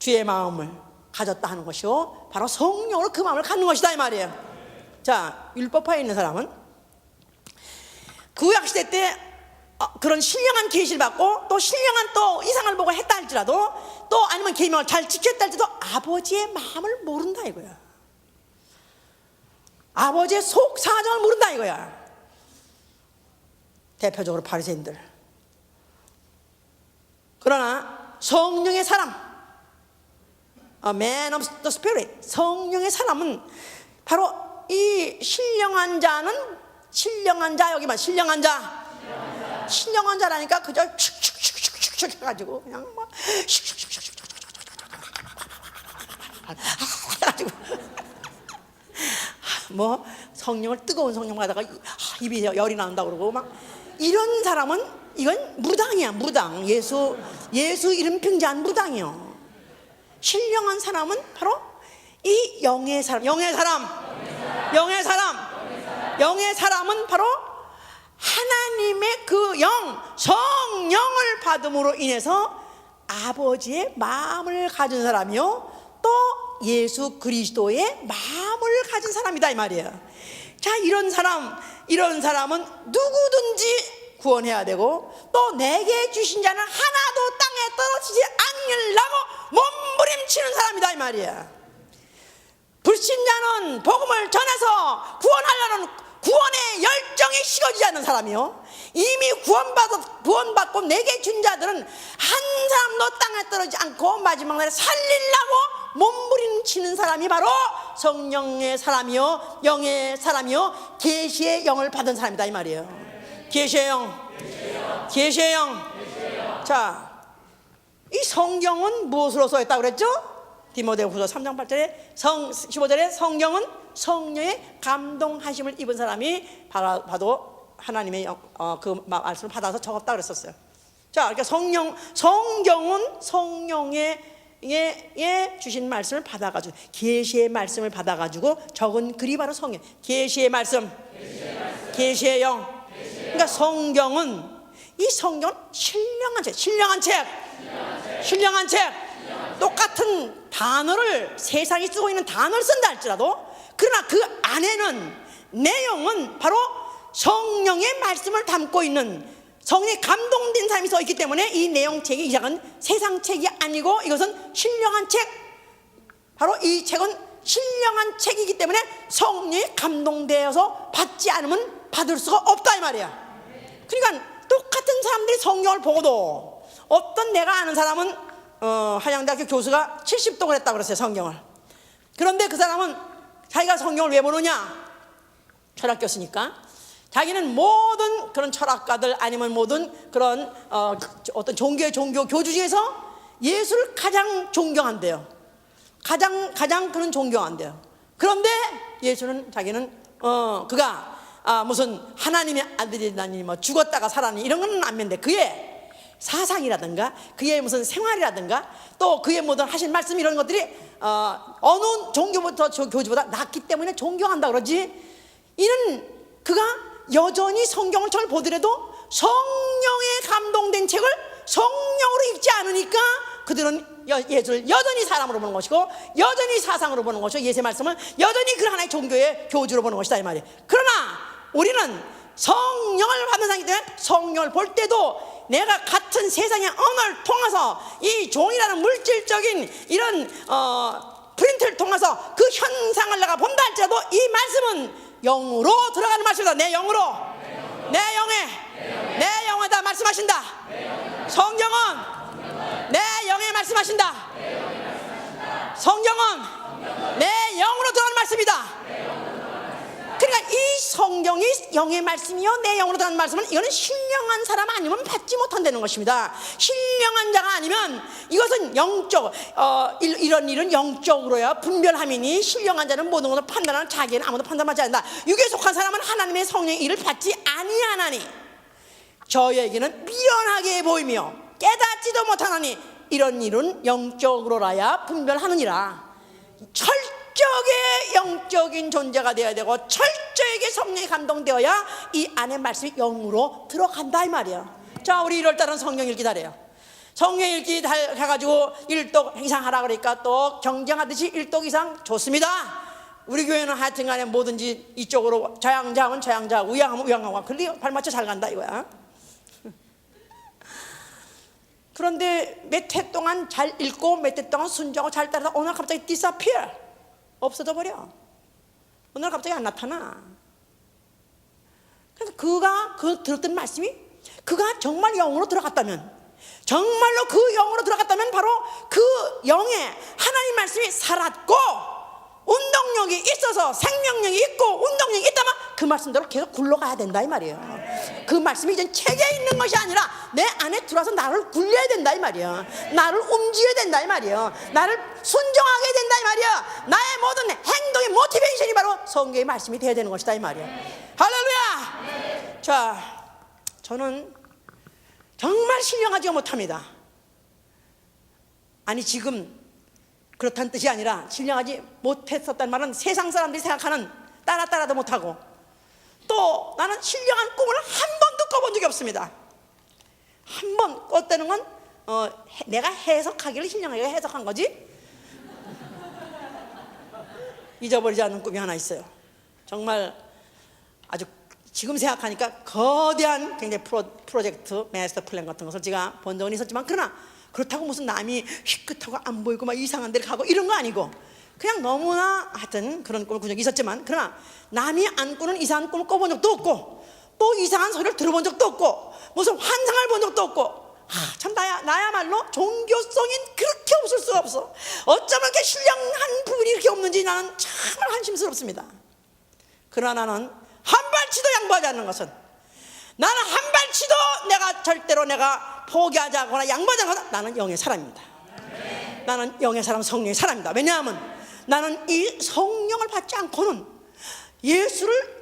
주의 마음을 가졌다 하는 것이요 바로 성령으로 그 마음을 갖는 것이다 이 말이에요. 자, 율법파에 있는 사람은 구약시대 때 그런 신령한 계시를 받고 또 신령한 또 이상을 보고 했다 할지라도 또 아니면 계명을 잘 지켰다 할지라도 아버지의 마음을 모른다 이거야. 아버지의 속 사정을 모른다 이거야. 대표적으로 바리새인들. 그러나 성령의 사람, A man of the Spirit, 성령의 사람은 바로 이 신령한 자는 신령한 자, 여기만 신령한 자, 신령한 자라니까 그저 슉슉슉슉슉 해가지고 그냥 막 슉슉슉슉슉 해가지고 뭐 성령을 뜨거운 성령 받다가 입이 열이 나온다 그러고 막 이런 사람은 이건 무당이야. 무당. 예수 이름 핑자한 무당이요. 신령한 사람은 바로 이 영의 사람. 영의 사람은 바로 하나님의 그 영, 성령을 받음으로 인해서 아버지의 마음을 가진 사람이요 또 예수 그리스도의 마음을 가진 사람이다 이 말이에요. 자, 이런 사람은 누구든지 구원해야 되고 또 내게 주신 자는 하나도 땅에 떨어지지 않으려고 몸부림치는 사람이다 이 말이야. 불신자는 복음을 전해서 구원하려는 구원의 열정이 식어지지 않는 사람이요 이미 구원받고 내게 준 자들은 한 사람도 땅에 떨어지지 않고 마지막 날에 살리려고 몸부림치는 사람이 바로 성령의 사람이요 영의 사람이요 계시의 영을 받은 사람이다 이 말이에요. 계시의 영. 자, 이 성경은 무엇으로 써있다고 그랬죠? 디모데후서 3장 8절에 15절에 성경은 성령의 감동하심을 입은 사람이 봐도 하나님의 그 말씀을 받아서 적었다 그랬었어요. 자, 그러니까 성경은 성령의 주신 말씀을 받아가지고 계시의 말씀을 받아가지고 적은 글이 바로 성경. 계시의 말씀, 계시의 영. 그러니까 성경은 신령한 책. 똑같은 단어를 세상이 쓰고 있는 단어를 쓴다 할지라도 그러나 그 안에는 내용은 바로 성령의 말씀을 담고 있는 성령에 감동된 사람이 써 있기 때문에 이 내용책이 이상은 세상 책이 아니고 이것은 신령한 책. 바로 이 책은 신령한 책이기 때문에 성령에 감동되어서 받지 않으면 받을 수가 없다 이 말이야. 그러니까 똑같은 사람들이 성경을 보고도 어떤 내가 아는 사람은 한양대학교 교수가 70독을 했다고 그랬어요 성경을. 그런데 그 사람은 자기가 성경을 왜 보느냐? 철학교수니까 자기는 모든 그런 철학가들 아니면 모든 그런 어떤 종교 교주 중에서 예수를 가장 존경한대요. 가장 그런 존경한대요. 그런데 예수는 자기는 그가 무슨 하나님의 아들이라니 뭐 죽었다가 살아니 이런 건 안 믿는데 그의 사상이라든가 그의 무슨 생활이라든가 또 그의 모든 하신 말씀 이런 것들이 어느 종교부터 교주보다 낫기 때문에 존경한다 그러지. 이는 그가 여전히 성경을 잘 보더라도 성령에 감동된 책을 성령으로 읽지 않으니까 그들은 예수를 여전히 사람으로 보는 것이고 여전히 사상으로 보는 것이고 예수의 말씀을 여전히 그 하나의 종교의 교주로 보는 것이다 이 말이에요. 그러나 우리는 성령을 받는 사람이기 때문에 성령을 볼 때도 내가 같은 세상의 언어를 통해서 이 종이라는 물질적인 이런 프린트를 통해서 그 현상을 내가 본다 할지라도 이 말씀은 영으로 들어가는 말씀이다. 내 영으로 내 영에다 말씀하신다. 성경은 내 영에 말씀하신다. 성경은 내 영으로 들어가는 말씀이다. 그러니까 이 성경이 영의 말씀이요 내 영으로 들어가는 말씀은 이거는 신령한 사람 아니면 받지 못한다는 것입니다. 신령한 자가 아니면 이것은 영적 이런 일은 영적으로야 분별함이니 신령한 자는 모든 것을 판단하는 자기는 아무도 판단하지 않는다. 육에 속한 사람은 하나님의 성령의 일을 받지 아니하나니 저에게는 미련하게 보이며 깨닫지도 못하나니 이런 일은 영적으로라야 분별하느니라. 철저하게 영적인 존재가 되어야 되고 철저하게 성령에 감동되어야 이 안에 말씀이 영으로 들어간다 이 말이야. 자, 우리 1월달은 성경 읽기 잘해요. 성경 읽기 해가지고 1독 이상 하라 그러니까 또 경쟁하듯이 1독 이상 좋습니다. 우리 교회는 하여튼 간에 뭐든지 이쪽으로 저양자하면 저양자, 우양하면 우양하고 그렇게 발맞춰 잘 간다 이거야. 그런데 몇 해 동안 잘 읽고 몇 해 동안 순종하고 잘 따라서 오늘 갑자기 disappear, 없어져 버려. 오늘 갑자기 안 나타나. 그래서 그가 들었던 말씀이 그가 정말 영으로 들어갔다면, 정말로 그 영으로 들어갔다면 바로 그 영에 하나님 말씀이 살았고 운동력이 있어서 생명력이 있고 운동력이 있다면 그 말씀대로 계속 굴러가야 된다 이 말이에요. 그 말씀이 이제 책에 있는 것이 아니라 내 안에 들어와서 나를 굴려야 된다 이 말이에요. 나를 움직여야 된다 이 말이에요. 나를 순종하게 된다 이 말이에요. 나의 모든 행동의 모티베이션이 바로 성경의 말씀이 되어야 되는 것이다 이 말이에요. 할렐루야. 자, 저는 정말 신령하지 못합니다. 아니 지금 그렇다는 뜻이 아니라 신령하지 못했었단 말은 세상 사람들이 생각하는 따라도 못하고, 또 나는 신령한 꿈을 한 번도 꿔본 적이 없습니다. 한 번 꿨다는 건 내가 해석하기를 신령하게 해석한 거지. 잊어버리지 않는 꿈이 하나 있어요. 정말 아주 지금 생각하니까 거대한 굉장히 프로젝트 마스터 플랜 같은 것을 제가 본 적은 있었지만, 그러나 그렇다고 무슨 남이 희끗하고 안 보이고 막 이상한 데를 가고 이런 거 아니고 그냥 너무나 하여튼 그런 꿈을 꾼 적이 있었지만, 그러나 남이 안 꾸는 이상한 꿈을 꿔본 적도 없고 또 이상한 소리를 들어본 적도 없고 무슨 환상을 본 적도 없고, 참 나야말로 종교성이 그렇게 없을 수가 없어. 어쩌면 이렇게 신령한 부분이 이렇게 없는지 나는 정말 한심스럽습니다. 그러나 나는 한 발치도 양보하지 않는 것은, 나는 한 발치도 절대로 내가 포기하자거나 양보하지 않거나, 나는 영의 사람입니다. 나는 영의 사람, 성령의 사람입니다. 왜냐하면 나는 이 성령을 받지 않고는 예수를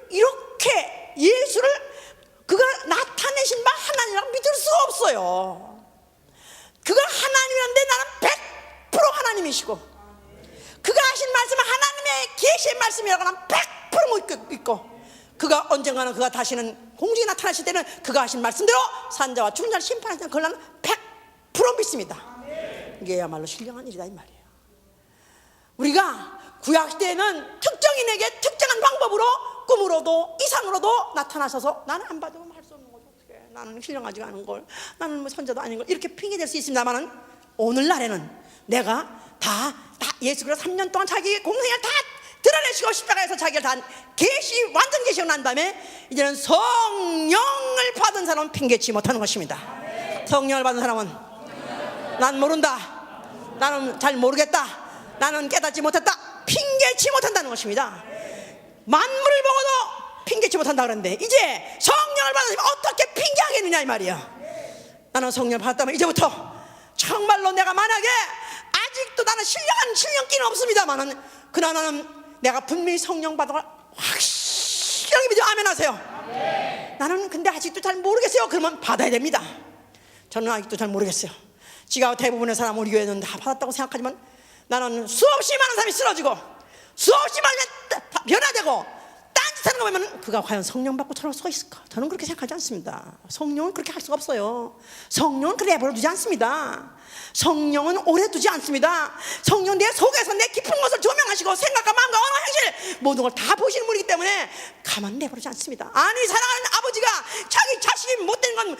그가 나타내신 바 하나님이라고 믿을 수가 없어요. 그가 하나님이란데 나는 100% 하나님이시고, 그가 하신 말씀은 하나님의 계시의 말씀이라고 나는 100% 믿고, 그가 언젠가는 그가 다시는 공중에 나타나실 때는 그가 하신 말씀대로 산자와 죽은 자를 심판하실 때는 그걸 나는 100% 믿습니다. 이게야말로 신령한 일이다 이 말이에요. 우리가 구약시대에는 특정인에게 특정한 방법으로 꿈으로도 이상으로도 나타나셔서 나는 안 봐도 할 수 없는 거죠. 어떻게 나는 신령하지가 않은 걸, 나는 뭐 선자도 아닌 걸 이렇게 핑계댈 수 있습니다만은, 오늘날에는 내가 다 예수 그리스도 3년 동안 자기 공생을 다 드러내시고 십자가에서 자기를 다 완전 계시고 난 다음에 이제는 성령을 받은 사람은 핑계치 못하는 것입니다. 성령을 받은 사람은 난 모른다, 나는 잘 모르겠다, 나는 깨닫지 못했다, 핑계치 못한다는 것입니다. 만물을 보고도 핑계치 못한다 그러는데 이제 성령을 받으면 어떻게 핑계하겠느냐 이 말이야. 나는 성령을 받았다면 이제부터 정말로 내가 만약에 아직도 나는 신령기는 없습니다만은, 그러나 나는 내가 분명히 성령 받은 걸 확실하게 믿어. 아멘 하세요. 나는 근데 아직도 잘 모르겠어요. 그러면 받아야 됩니다. 저는 아직도 잘 모르겠어요. 지가 대부분의 사람 우리 교회는 다 받았다고 생각하지만, 나는 수없이 많은 사람이 쓰러지고 수없이 많은 사람이 변화되고 딴짓하는 거 보면 그가 과연 성령 받고 저럴 수가 있을까? 저는 그렇게 생각하지 않습니다. 성령은 그렇게 할 수가 없어요. 성령은 그렇게 내버려 두지 않습니다. 성령은 오래 두지 않습니다. 성령 내 속에서 내 깊은 것을 조명하시고 생각과 마음과 언어 행실 모든 걸 다 보시는 분이기 때문에 가만 내버리지 않습니다. 아니 사랑하는 아버지가 자기 자식이 못된 건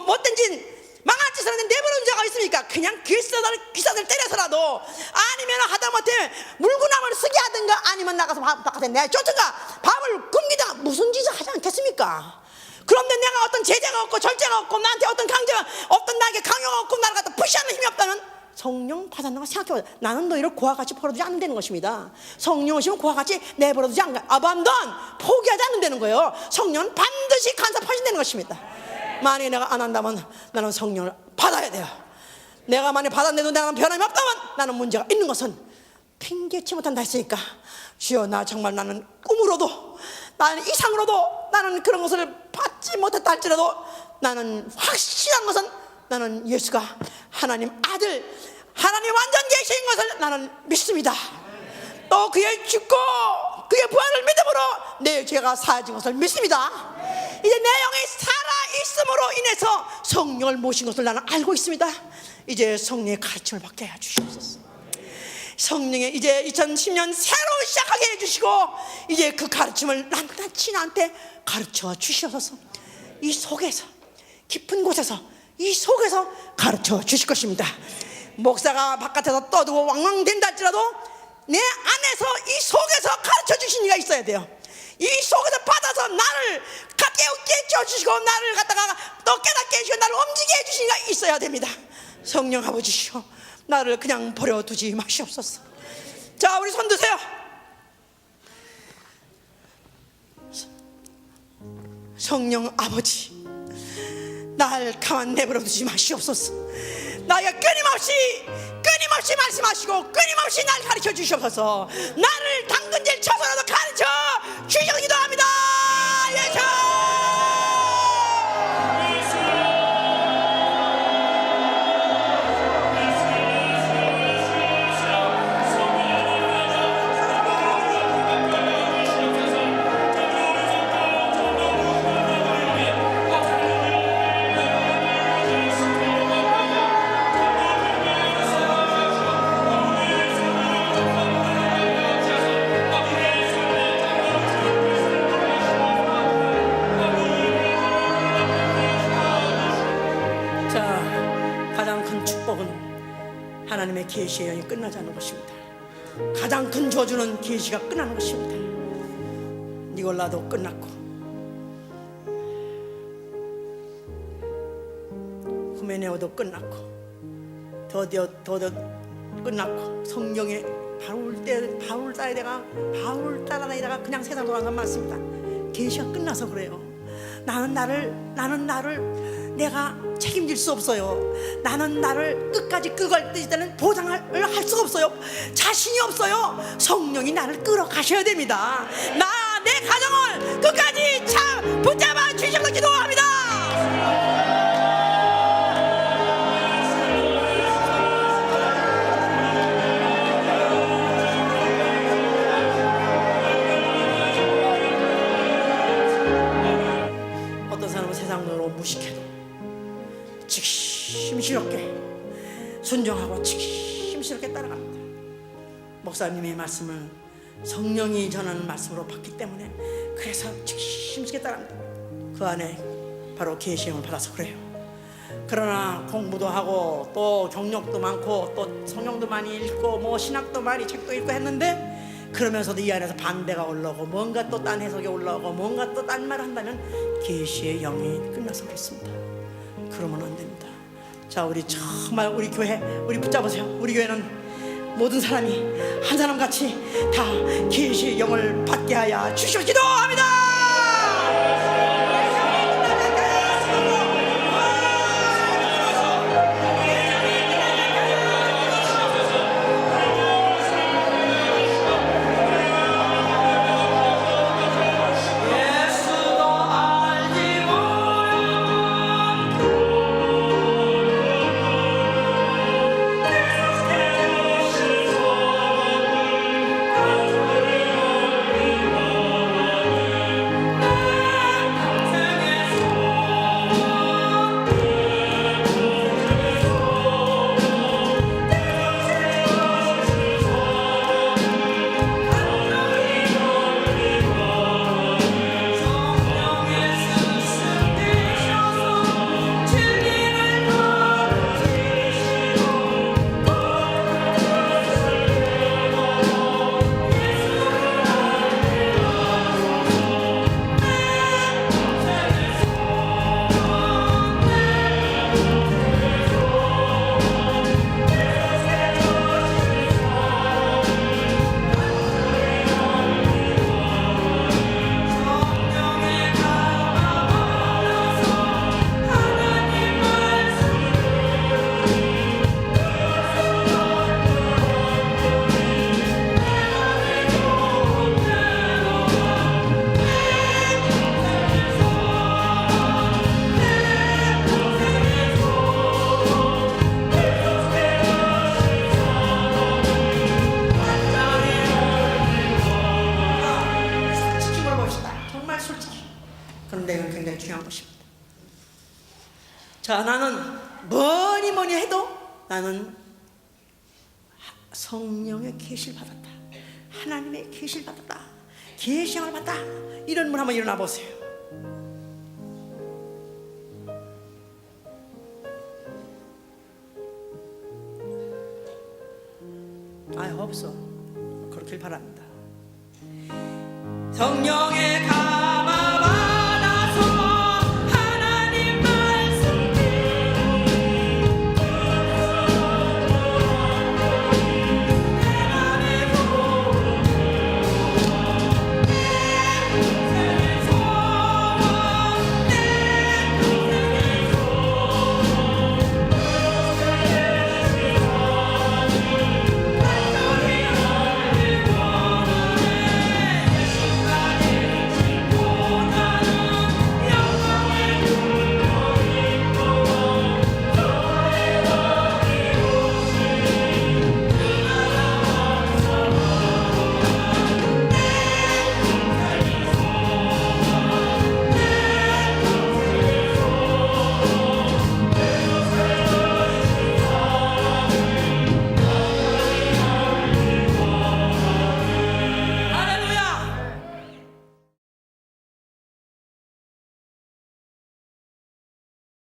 못된 짓 망한 짓을 하는데 내버려둔 자가 있습니까? 그냥 귀사들 때려서라도, 아니면 하다못해 물구나무를 쓰게 하든가, 아니면 나가서 바깥에 내쫓든가 밥을 굶기든가 무슨 짓을 하지 않겠습니까? 그런데 내가 어떤 제재가 없고 절제가 없고 나한테 어떤 강제가 없던, 나에게 강요가 없고 나를 갖다 푸시하는 힘이 없다면 성령 받았는가 생각해보자. 나는 너희를 고와 같이 버려두지 않는다는 것입니다. 성령 오시면 고와 같이 내버려두지 않는 거예요. 아밤던 포기하지 않는다는 거예요. 성령은 반드시 간섭하신다는 것입니다. 만약에 내가 안 한다면 나는 성령을 받아야 돼요. 내가 만약에 받았는데도 내가 변함이 없다면 나는 문제가 있는 것은 핑계치 못한다 했으니까, 주여 나 정말 나는 꿈으로도 나는 이상으로도 나는 그런 것을 받지 못했다 할지라도 나는 확실한 것은 나는 예수가 하나님 아들, 하나님 완전 계신 것을 나는 믿습니다. 또 그의 죽고 그의 부활을 믿음으로 내 죄가 사해진 것을 믿습니다. 이제 내 영이 살아있음으로 인해서 성령을 모신 것을 나는 알고 있습니다. 이제 성령의 가르침을 받게 해 주시옵소서. 성령의 이제 2010년 새로 시작하게 해주시고 이제 그 가르침을 낱낱이 나한테 가르쳐 주시옵소서. 이 속에서 깊은 곳에서 이 속에서 가르쳐 주실 것입니다. 목사가 바깥에서 떠들고 왕왕댄다 할지라도 내 안에서 이 속에서 가르쳐 주신 이가 있어야 돼요. 이 속에서 받아서 나를 깨우쳐 주시고 나를 갖다가 또 깨닫게 해주시고 나를 움직이게 해주신 이가 있어야 됩니다. 성령 아버지시오, 나를 그냥 버려두지 마시옵소서. 자, 우리 손 드세요. 성령 아버지, 날 가만 내버려 두지 마시옵소서. 나에게 끊임없이 말씀하시고 끊임없이 날 가르쳐 주시옵소서. 나를 당근질 쳐서라도 가르쳐 주시옵소서. 기도합니다. 예수. 하나님의 계시의 영이 끝나지 않는 것입니다. 가장 큰 저주는 계시가 끝나는 것입니다. 니골라도 끝났고 후메네오도 끝났고 더디오 끝났고 성경의 바울 따라다니다가 그냥 세상 돌아간 건 맞습니다. 계시가 끝나서 그래요. 나는 나를 내가 책임질 수 없어요. 나는 나를 끝까지 끌어갈 때는 보장을 할 수가 없어요. 자신이 없어요. 성령이 나를 끌어가셔야 됩니다. 내 가정을 끝까지 붙잡아 주시면서 기도합니다. 어떤 사람은 세상으로 무식해도 심시럽게 순종하고 심시럽게 따라갑니다. 목사님의 말씀을 성령이 전하는 말씀으로 받기 때문에 그래서 심시럽게 따라갑니다. 그 안에 바로 계시의 영을 받아서 그래요. 그러나 공부도 하고 또 경력도 많고 또 성경도 많이 읽고 뭐 신학도 많이 책도 읽고 했는데 그러면서도 이 안에서 반대가 올라오고 뭔가 또 딴 해석이 올라오고 뭔가 또 딴 말을 한다면 계시의 영이 끝나서 그렇습니다. 그러면 안 됩니다. 자, 우리 정말 우리 교회 우리 붙잡으세요. 우리 교회는 모든 사람이 한 사람 같이 다 계시의 영을 받게 하여 주시옵소서. 기도합니다. 자, 나는 뭐니 해도 나는 성령의 계시를 받았다, 하나님의 계시를 받았다, 계시를 받았다, 이런 분 한번 일어나 보세요. I hope so. 그렇길 바랍니다. 성령의